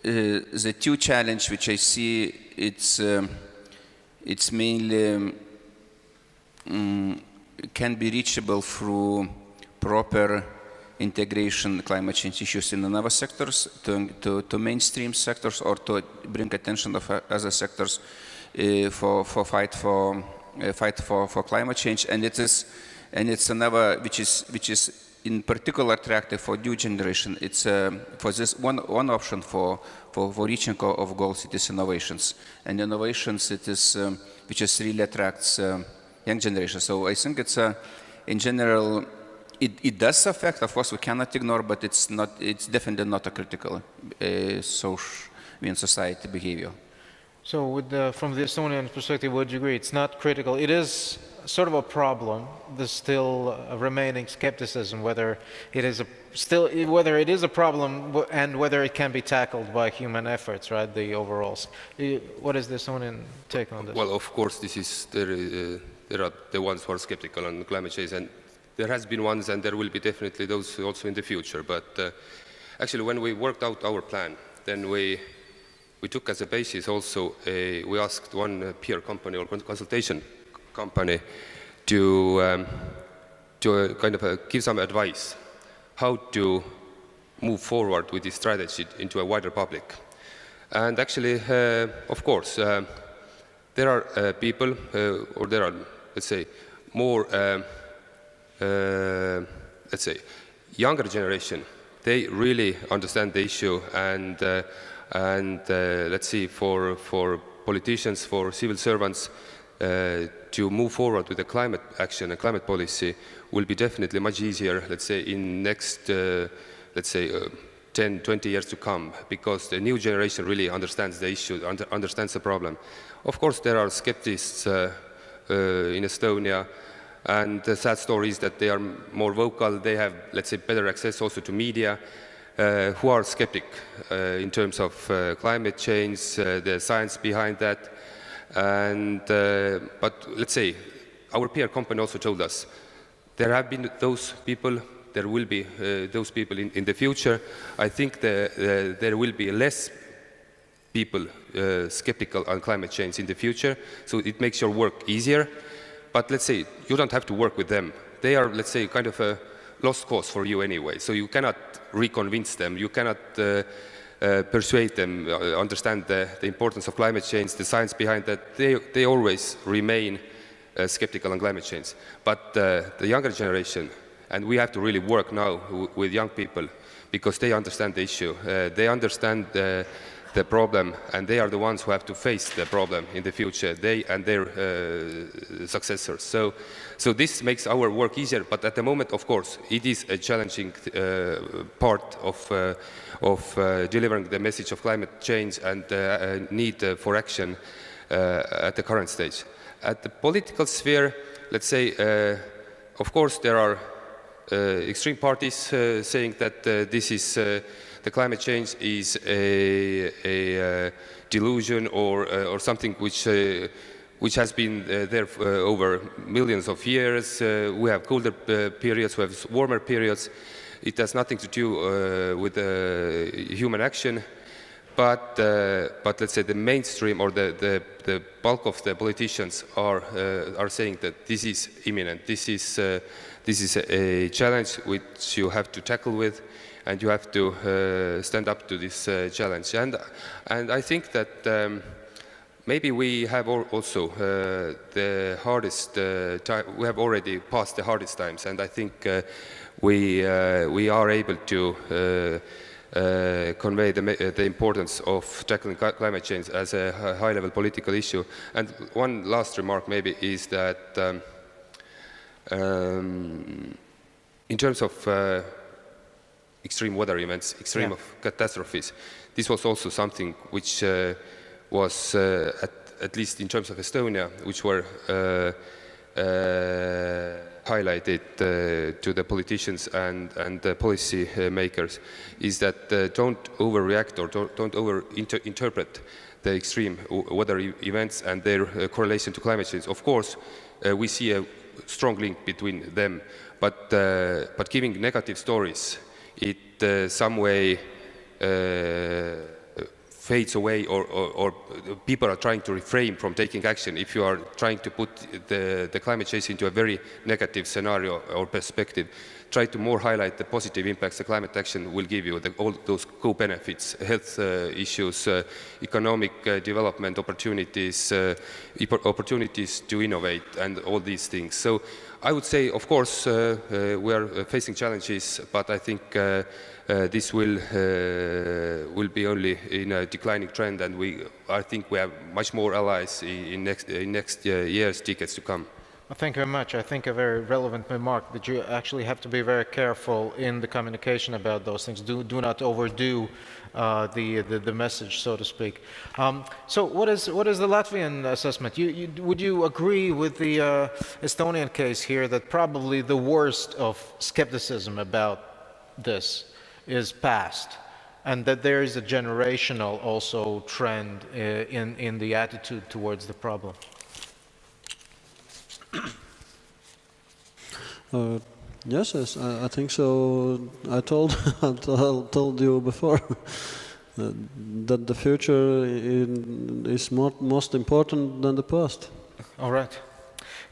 the two challenge which I see. It's mainly can be reachable through proper integration climate change issues in other sectors to mainstream sectors, or to bring attention of other sectors for fight for climate change. And it's another which is in particular attractive for new generation. It's for this one option for reaching of goals. It is innovations, and innovations it is which is really attracts young generation. So I think it's in general it does affect. Of course, we cannot ignore, but it's definitely not a critical society behavior. So from the Estonian perspective, would you agree it's not critical? It is sort of a problem. There's still a remaining skepticism whether it is a problem and whether it can be tackled by human efforts, right? The overalls. What is the Estonian take on this? Well, of course, there are the ones who are skeptical on climate change, and there has been ones, and there will be definitely those also in the future. But actually, when we worked out our plan, then we took as a basis also we asked one peer company or consultation company to kind of give some advice how to move forward with this strategy into a wider public. And actually, of course, there are people, or there are, let's say, more, let's say, younger generation. They really understand the issue, and let's see, for politicians, for civil servants, to move forward with the climate action and climate policy will be definitely much easier, let's say, in next, let's say, 10, 20 years to come, because the new generation really understands the issue, understands the problem. Of course, there are skeptics in Estonia, and the sad story is that they are more vocal. They have, let's say, better access also to media, who are skeptic in terms of climate change, the science behind that. And but let's say, our peer company also told us there have been those people, there will be those people in the future. I think there will be less people skeptical on climate change in the future, so it makes your work easier. But let's say, you don't have to work with them. They are, let's say, kind of a lost cause for you anyway, so you cannot reconvince them, you cannot persuade them, understand the importance of climate change, the science behind that. They always remain skeptical on climate change. But the younger generation, And we have to really work now with young people because they understand the issue. They understand the problem, and they are the ones who have to face the problem in the future, they and their successors. So this makes our work easier, but at the moment, of course, it is a challenging part of delivering the message of climate change and need for action at the current stage. At the political sphere, let's say, of course, there are extreme parties saying that this is the climate change is a delusion or something which has been there over millions of years. We have colder periods, we have warmer periods. It has nothing to do with human action. But let's say the mainstream or the bulk of the politicians are saying that this is imminent. This is a challenge which you have to tackle with, and you have to stand up to this challenge. And I think that maybe we have also the hardest time. We have already passed the hardest times, and I think we are able to convey the importance of tackling climate change as a high-level political issue. And one last remark maybe is that in terms of extreme weather events, extreme of catastrophes, this was also something which was, at least in terms of Estonia, which were highlighted to the politicians and the policy makers, is that don't overreact or don't over-interpret the extreme weather events and their correlation to climate change. Of course, we see a strong link between them, but giving negative stories, it some way fades away, or people are trying to refrain from taking action. If you are trying to put the climate change into a very negative scenario or perspective, try to more highlight the positive impacts the climate action will give you, all those co-benefits, health issues, economic development opportunities, opportunities to innovate, and all these things. So I would say, of course, we are facing challenges, but I think this will be only in a declining trend, and I think we have much more allies in next years, decades to come. Well, thank you very much. I think a very relevant remark that you actually have to be very careful in the communication about those things. Do not overdo the message, so to speak. So what is the Latvian assessment? Would you agree with the Estonian case here that probably the worst of skepticism about this is past, and that there is a generational also trend in the attitude towards the problem? Yes, I think so. I told you before that the future is most important than the past. All right.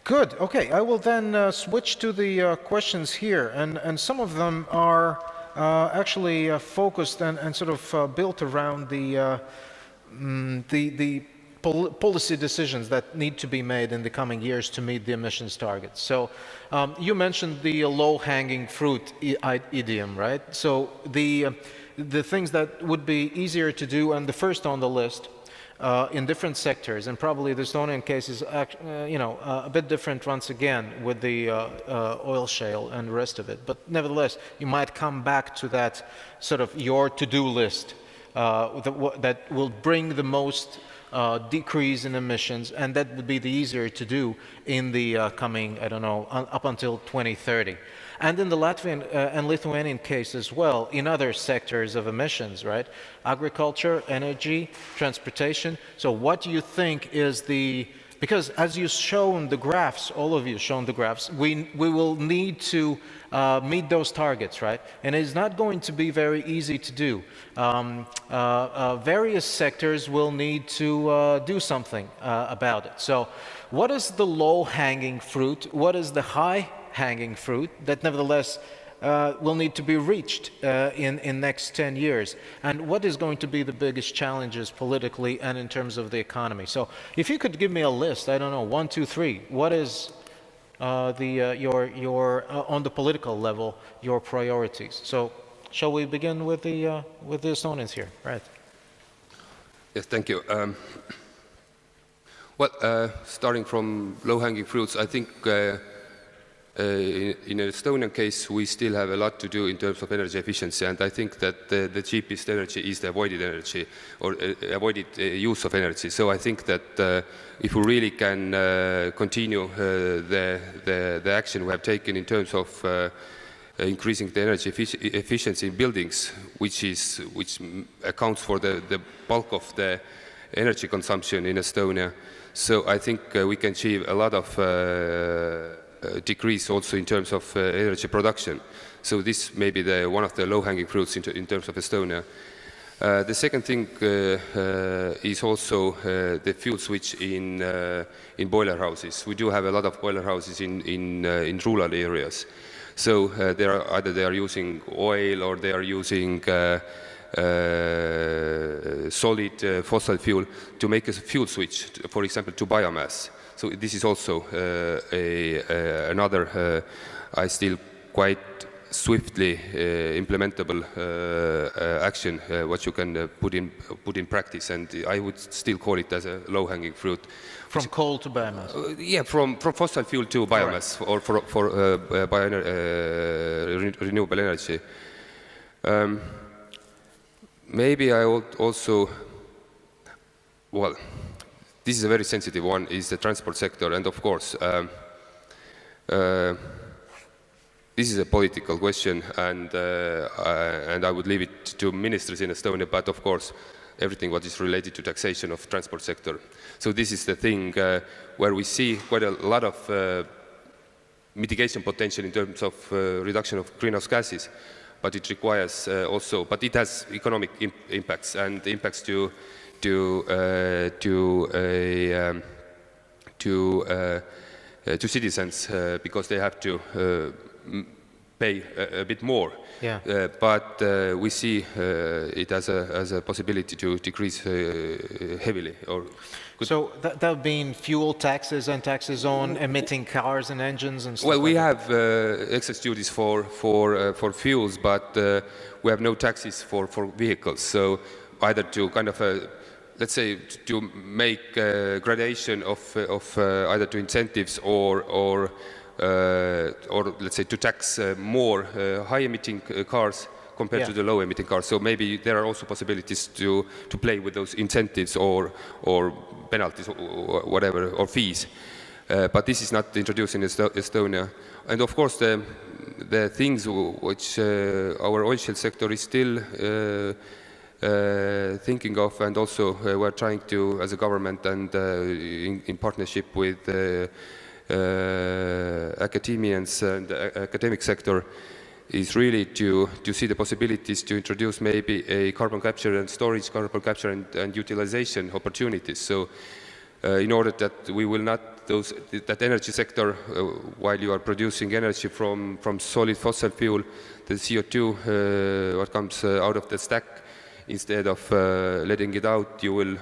Good. Okay. I will then switch to the questions here, and some of them are actually focused and sort of built around the policy decisions that need to be made in the coming years to meet the emissions targets. So you mentioned the low-hanging fruit idiom, right? So the things that would be easier to do, and the first on the list in different sectors, and probably the Estonian case is a bit different once again with the oil shale and the rest of it. But nevertheless, you might come back to that sort of your to-do list that will bring the most decrease in emissions, and that would be the easier to do in the coming, I don't know, up until 2030. And in the Latvian and Lithuanian case as well, in other sectors of emissions, right? Agriculture, energy, transportation. So what do you think is because as you've shown the graphs, all of you shown the graphs, we will need to meet those targets, right? And it's not going to be very easy to do. Various sectors will need to do something about it. So what is the low-hanging fruit? What is the high-hanging fruit that nevertheless will need to be reached in next 10 years? And what is going to be the biggest challenges politically and in terms of the economy? So if you could give me a list, I don't know, 1, 2, 3, what is on the political level, your priorities. So, shall we begin with the Estonians here? Right. Yes, thank you. Well, starting from low-hanging fruits, I think in an Estonian case, we still have a lot to do in terms of energy efficiency, and I think that the cheapest energy is the avoided energy, or avoided use of energy. So I think that if we really can continue the action we have taken in terms of increasing the energy efficiency in buildings, which accounts for the bulk of the energy consumption in Estonia. So I think we can achieve a lot of decrease also in terms of energy production. So this may be one of the low-hanging fruits in terms of Estonia. The second thing is also the fuel switch in boiler houses. We do have a lot of boiler houses in rural areas. So they are using oil, or they are using solid fossil fuel to make a fuel switch, for example, to biomass. So this is also another, I still quite swiftly implementable action, what you can put in practice, and I would still call it as a low-hanging fruit. From coal to biomass? Yeah, from fossil fuel to biomass, or for renewable energy. Maybe I would also, well, this is a very sensitive one, is the transport sector, and of course, this is a political question, and I would leave it to ministers in Estonia, but of course, everything what is related to taxation of transport sector. So this is the thing where we see quite a lot of mitigation potential in terms of reduction of greenhouse gases, but it requires also, but it has economic impacts, and impacts to citizens because they have to pay a bit more. Yeah. But we see it as a possibility to decrease heavily. So that being fuel taxes and taxes on emitting cars and engines and stuff. Well, we like have excess duties for fuels, but we have no taxes for vehicles. So either to kind of let's say to make gradation of either to incentives or let's say to tax more high-emitting cars compared to the low-emitting cars. So maybe there are also possibilities to play with those incentives or penalties or whatever, or fees. But this is not introduced in Estonia. And of course, the things which our oil shale sector is still thinking of, and also we're trying to, as a government and in partnership with academians and the academic sector, is really to see the possibilities to introduce maybe a carbon capture and storage, carbon capture and utilization opportunities. So in order that we will not, that energy sector, while you are producing energy from solid fossil fuel, the CO2 what comes out of the stack, instead of letting it out, you will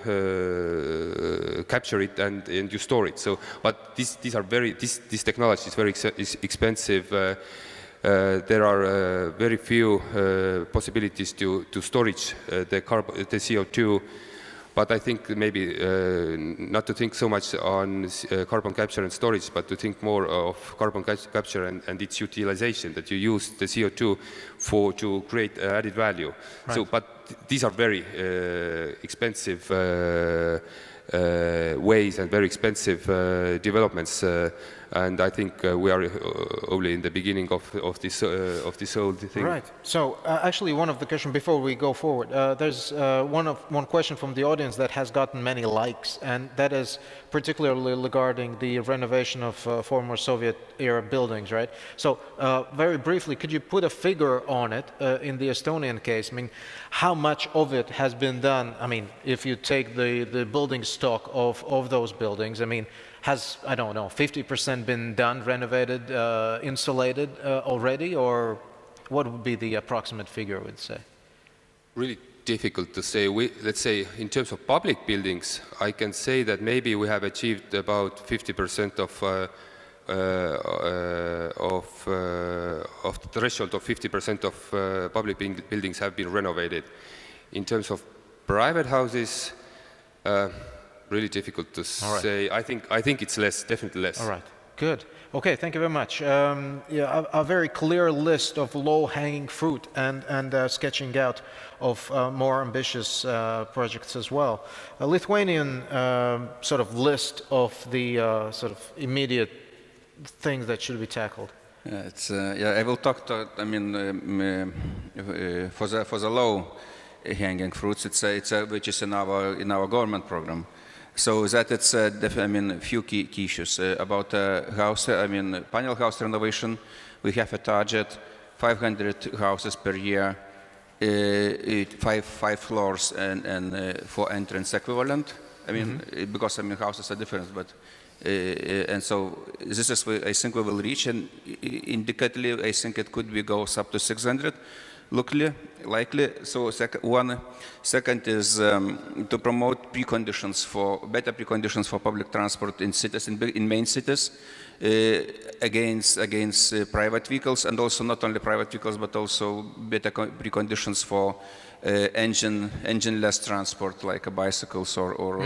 capture it and you store it. So, but this technology is very expensive. There are very few possibilities to storage the CO2. But I think maybe not to think so much on carbon capture and storage, but to think more of carbon capture and its utilization, that you use the CO2 to create added value. Right. So, but these are very expensive ways and very expensive developments. And I think we are only in the beginning of this whole thing. Right. So actually, one of the questions before we go forward, there's one question from the audience that has gotten many likes, and that is particularly regarding the renovation of former Soviet-era buildings, right? So very briefly, could you put a figure on it in the Estonian case? I mean, how much of it has been done? I mean, if you take the building stock of those buildings, I mean, has, I don't know, 50% been done, renovated, insulated already, or what would be the approximate figure, I would say? Really difficult to say. Let's say, in terms of public buildings, I can say that maybe we have achieved about 50% of the threshold of 50% of public buildings have been renovated. In terms of private houses, really difficult to say. I think it's less, definitely less. All right, good. Okay, thank you very much. Yeah, a very clear list of low-hanging fruit and sketching out of more ambitious projects as well. A Lithuanian sort of list of the sort of immediate things that should be tackled. Yeah, I will talk to. I mean, for the low-hanging fruits, which is in our government program. So that it's few key issues about house. Panel house renovation. We have a target, 500 houses per year, five floors, and 4 entrance equivalent. Because houses are different, but and so this is I think we will reach, and indicatively I think it could be goes up to 600. Likely. So second is to promote better preconditions for public transport in cities, in main cities, against private vehicles, and also not only private vehicles, but also better preconditions for engine-less transport, like bicycles or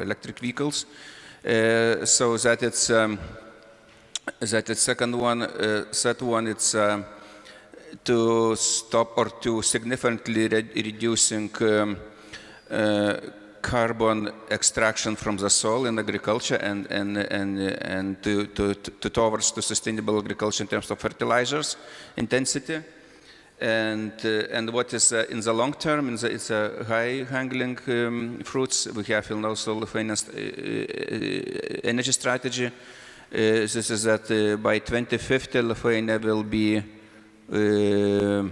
electric vehicles. So that it's second one. Third one, it's to stop or to significantly reducing carbon extraction from the soil in agriculture and towards to sustainable agriculture in terms of fertilizers intensity. And what is in the long term, it's a high-hanging fruits. We have also Lithuania's energy strategy. This is that by 2050, Lithuania will be will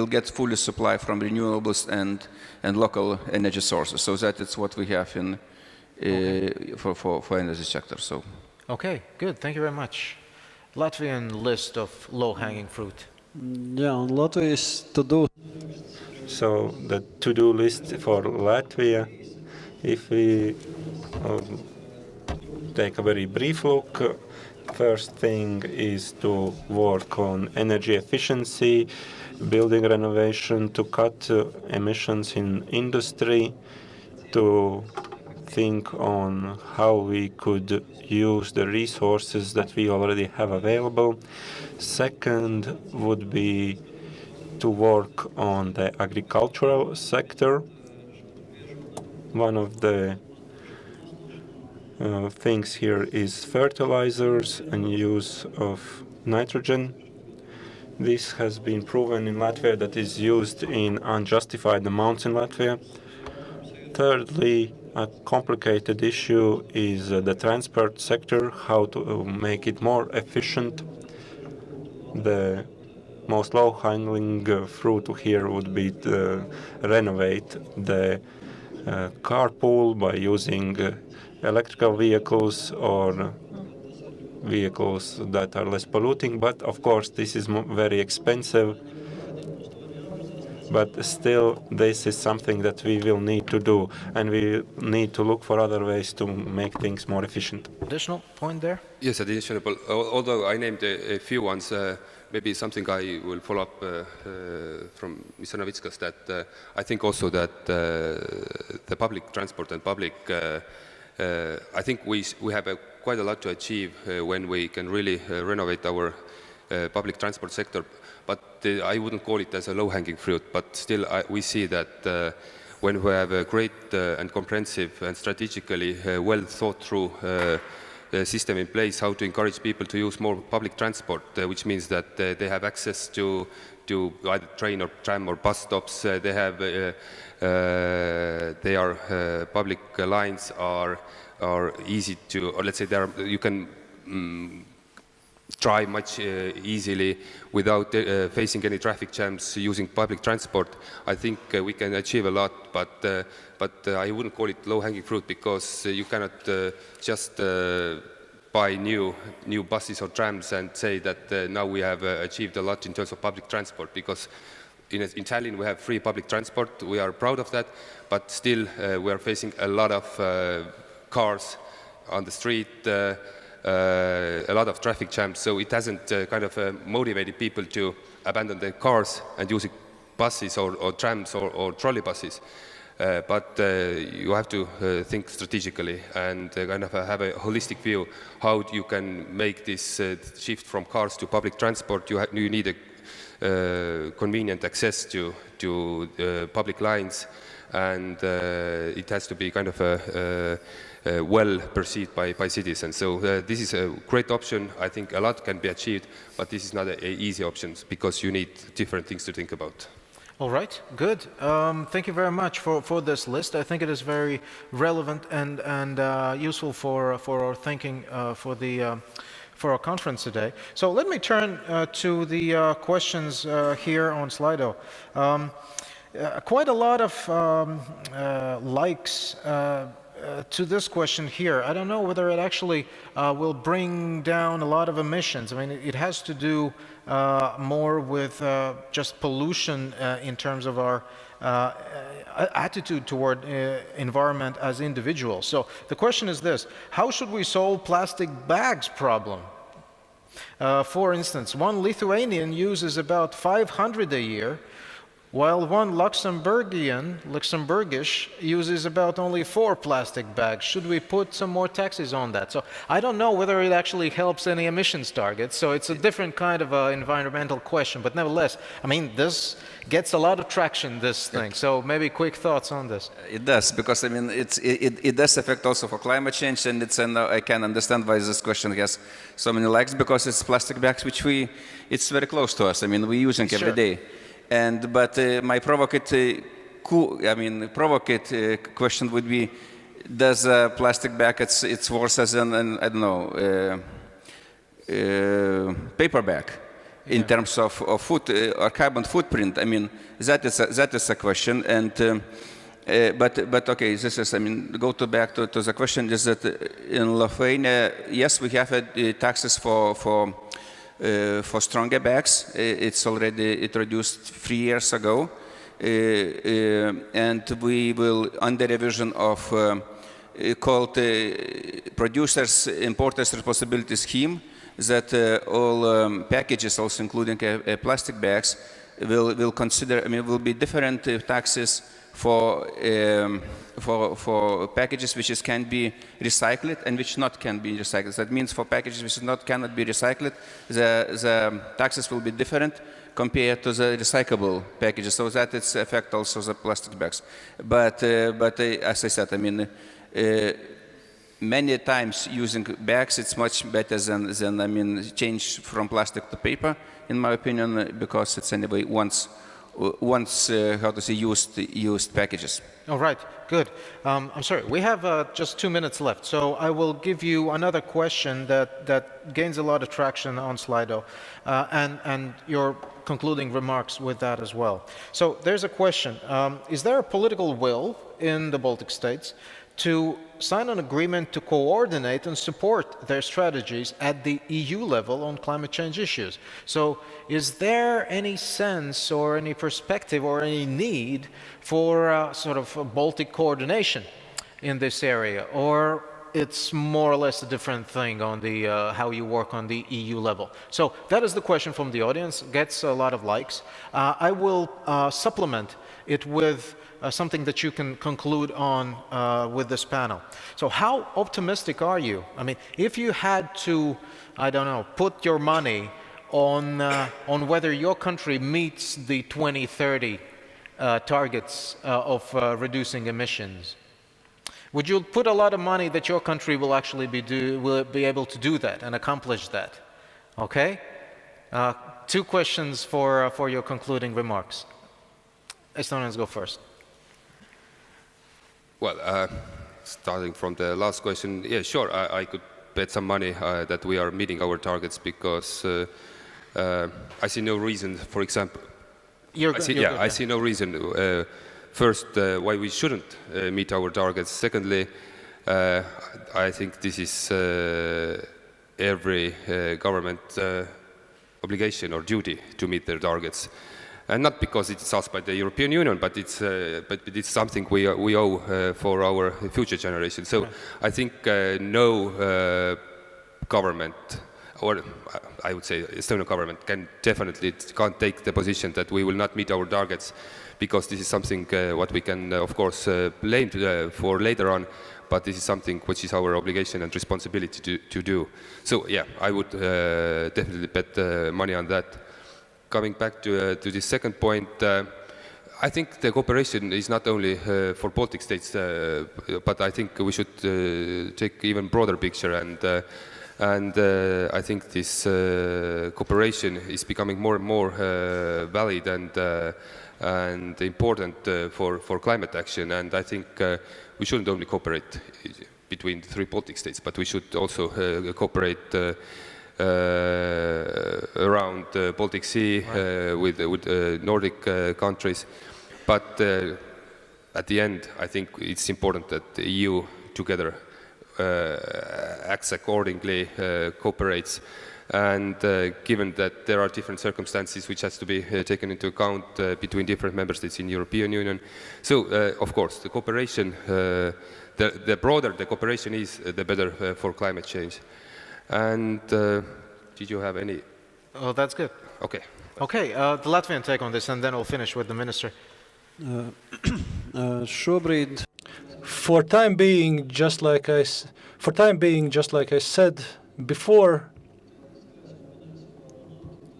get fully supply from renewables and local energy sources. So that is what we have in for energy sector. So. Okay, good. Thank you very much. Latvian list of low-hanging fruit. Yeah, on Latvia is to do. So the to-do list for Latvia, if we take a very brief look, first thing is to work on energy efficiency, building renovation, to cut emissions in industry, to think on how we could use the resources that we already have available. Second would be to work on the agricultural sector. One of the things here is fertilizers and use of nitrogen. This has been proven in Latvia that is used in unjustified amounts in Latvia. Thirdly, a complicated issue is the transport sector, how to make it more efficient. The most low-hanging fruit here would be to renovate the carpool by using electrical vehicles or vehicles that are less polluting. But of course, this is very expensive. But still, this is something that we will need to do, and we need to look for other ways to make things more efficient. Additional point there? Yes, additional. Although I named a few ones, maybe something I will follow up from Mr. Navitskas, that I think also that the public transport and public, I think we have quite a lot to achieve when we can really renovate our public transport sector. But I wouldn't call it as a low-hanging fruit, but still we see that when we have a great and comprehensive and strategically well thought through system in place, how to encourage people to use more public transport, which means that they have access to either train or tram or bus stops. Public lines are easy to, or let's say you can drive much easily without facing any traffic jams using public transport. I think we can achieve a lot, but I wouldn't call it low-hanging fruit, because you cannot just buy new buses or trams and say that now we have achieved a lot in terms of public transport, because in Tallinn we have free public transport. We are proud of that, but still we are facing a lot of cars on the street, a lot of traffic jams, so it hasn't kind of motivated people to abandon their cars and using buses or trams or trolleybuses. But you have to think strategically and kind of have a holistic view how you can make this shift from cars to public transport. You need a convenient access to public lines, and it has to be kind of well perceived by citizens. So this is a great option. I think a lot can be achieved, but this is not an easy option because you need different things to think about. All right, good. Thank you very much for this list. I think it is very relevant and useful for our thinking for our conference today. So let me turn to the questions here on Slido. Quite a lot of likes to this question here. I don't know whether it actually will bring down a lot of emissions. I mean, it has to do more with just pollution in terms of our attitude toward environment as individuals. So the question is this: how should we solve plastic bags problem? For instance, one Lithuanian uses about 500 a year, while one Luxembourgish uses about only 4 plastic bags. Should we put some more taxes on that? So I don't know whether it actually helps any emissions targets, so it's a different kind of environmental question, but nevertheless, I mean, this gets a lot of traction, this thing, so maybe quick thoughts on this. It does, because I mean, it does affect also for climate change, and I can understand why this question has so many likes, because it's plastic bags which it's very close to us. I mean, we're using every day. But my provocative question would be: does a plastic bag it's worse as an I don't know paper bag in terms of food or carbon footprint? I mean, that is a question. And but okay, this is, I mean, back to the question is that in Lithuania, yes, we have taxes for stronger bags. It's already introduced 3 years ago, and we will, under revision of called Producers Importers Responsibility Scheme, that all packages, also including plastic bags, will consider. I mean, will be different taxes for packages which can be recycled and which not can be recycled. That means for packages which cannot be recycled, the taxes will be different compared to the recyclable packages. So that it's affect also the plastic bags. But as I said, I mean, many times using bags, it's much better than I mean, change from plastic to paper, in my opinion, because it's anyway once how to say, used packages. All right, good. I'm sorry, we have just 2 minutes left, so I will give you another question that gains a lot of traction on Slido, and your concluding remarks with that as well. So there's a question: is there a political will in the Baltic states to sign an agreement to coordinate and support their strategies at the EU level on climate change issues? So is there any sense or any perspective or any need for sort of a Baltic coordination in this area, or it's more or less a different thing on the how you work on the EU level? So that is the question from the audience, gets a lot of likes. I will supplement it with something that you can conclude on with this panel. So how optimistic are you? I mean, if you had to, I don't know, put your money on whether your country meets the 2030 targets of reducing emissions, would you put a lot of money that your country will actually will be able to do that and accomplish that? Okay? 2 questions for your concluding remarks. Estonians go first. Well, starting from the last question, yeah, sure, I could bet some money that we are meeting our targets, because I see no reason, for example, I see no reason, first, why we shouldn't meet our targets. Secondly, I think this is every government obligation or duty to meet their targets. And not because it's asked by the European Union, but it's something we owe for our future generations. So I think no government, or I would say Estonian government, can't take the position that we will not meet our targets, because this is something what we can, of course, blame for later on, but this is something which is our obligation and responsibility to do. So yeah, I would definitely bet money on that. Coming back to the second point, I think the cooperation is not only for Baltic states, but I think we should take even broader picture, and I think this cooperation is becoming more and more valid and important for climate action. And I think we shouldn't only cooperate between the 3 Baltic states, but we should also cooperate around the Baltic Sea, with Nordic countries. But at the end, I think it's important that the EU together acts accordingly, cooperates, and given that there are different circumstances which has to be taken into account between different member states in the European Union. So, of course, the cooperation, the broader the cooperation is, the better for climate change. And did you have any? Oh, that's good. Okay. Okay, the Latvian take on this, and then we'll finish with the minister. Šobrīd For time being, just like I said before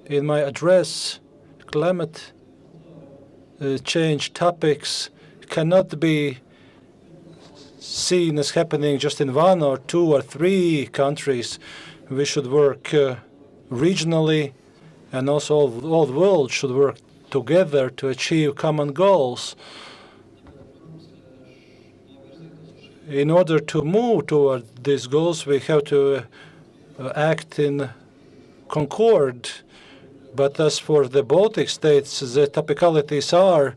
in my address, climate change topics cannot be seen as happening just in 1 or 2 or 3 countries. We should work regionally, and also all the world should work together to achieve common goals. In order to move toward these goals, we have to act in concord. But as for the Baltic states, the topicalities are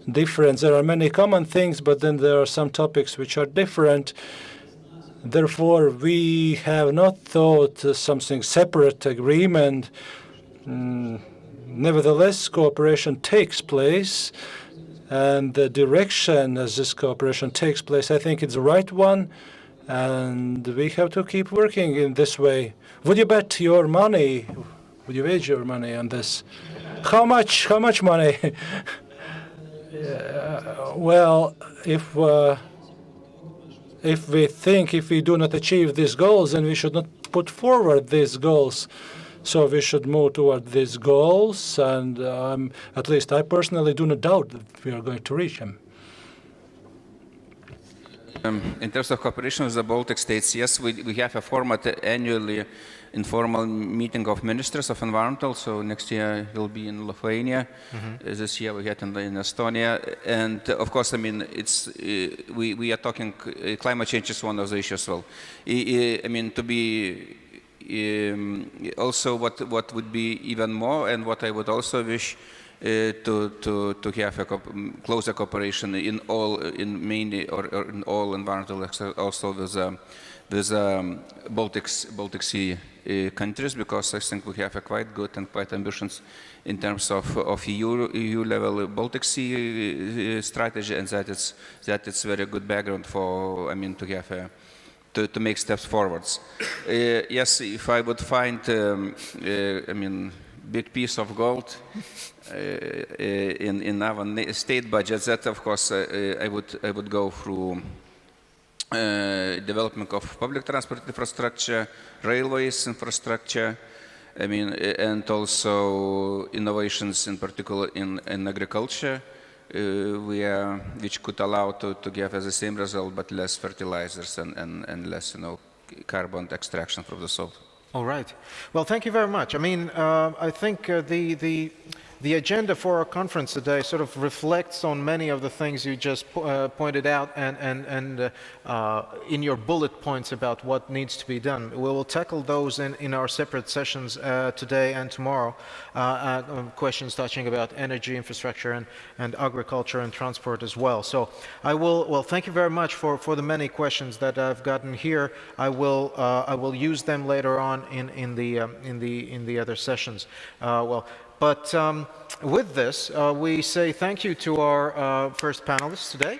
different. There are many common things, but then there are some topics which are different. Therefore, we have not thought something separate agreement. Nevertheless, cooperation takes place, and the direction as this cooperation takes place, I think it's the right one, and we have to keep working in this way. Would you bet your money? Would you wager your money on this? How much? How much money? Well, if we do not achieve these goals, then we should not put forward these goals. So we should move toward these goals, and at least I personally do not doubt that we are going to reach them. In terms of cooperation with the Baltic states, yes, we have a format annually, informal meeting of ministers of environmental. So next year will be in Lithuania. This year we had in Estonia, and of course, I mean, it's we are talking climate change is one of the issues. Well, I mean, to be also what would be even more, and what I would also wish to have a closer cooperation in mainly or in all environmental, also with Baltic Sea countries, because I think we have a quite good and quite ambitions in terms of EU level Baltic Sea strategy, and that it's very good background for, I mean, to have to make steps forwards. Yes, if I would find, I mean, big piece of gold in our state budget, that of course I would go through development of public transport infrastructure, railways infrastructure, I mean, and also innovations in particular in agriculture, which could allow to give as the same result, but less fertilizers and less, carbon extraction from the soil. All right. Well, thank you very much. I mean, I think the agenda for our conference today sort of reflects on many of the things you just pointed out, and in your bullet points about what needs to be done. We will tackle those in our separate sessions today and tomorrow. Questions touching about energy infrastructure and agriculture and transport as well. So I will. Well, thank you very much for the many questions that I've gotten here. I will use them later on in the other sessions. Well. But with this, we say thank you to our first panelists today.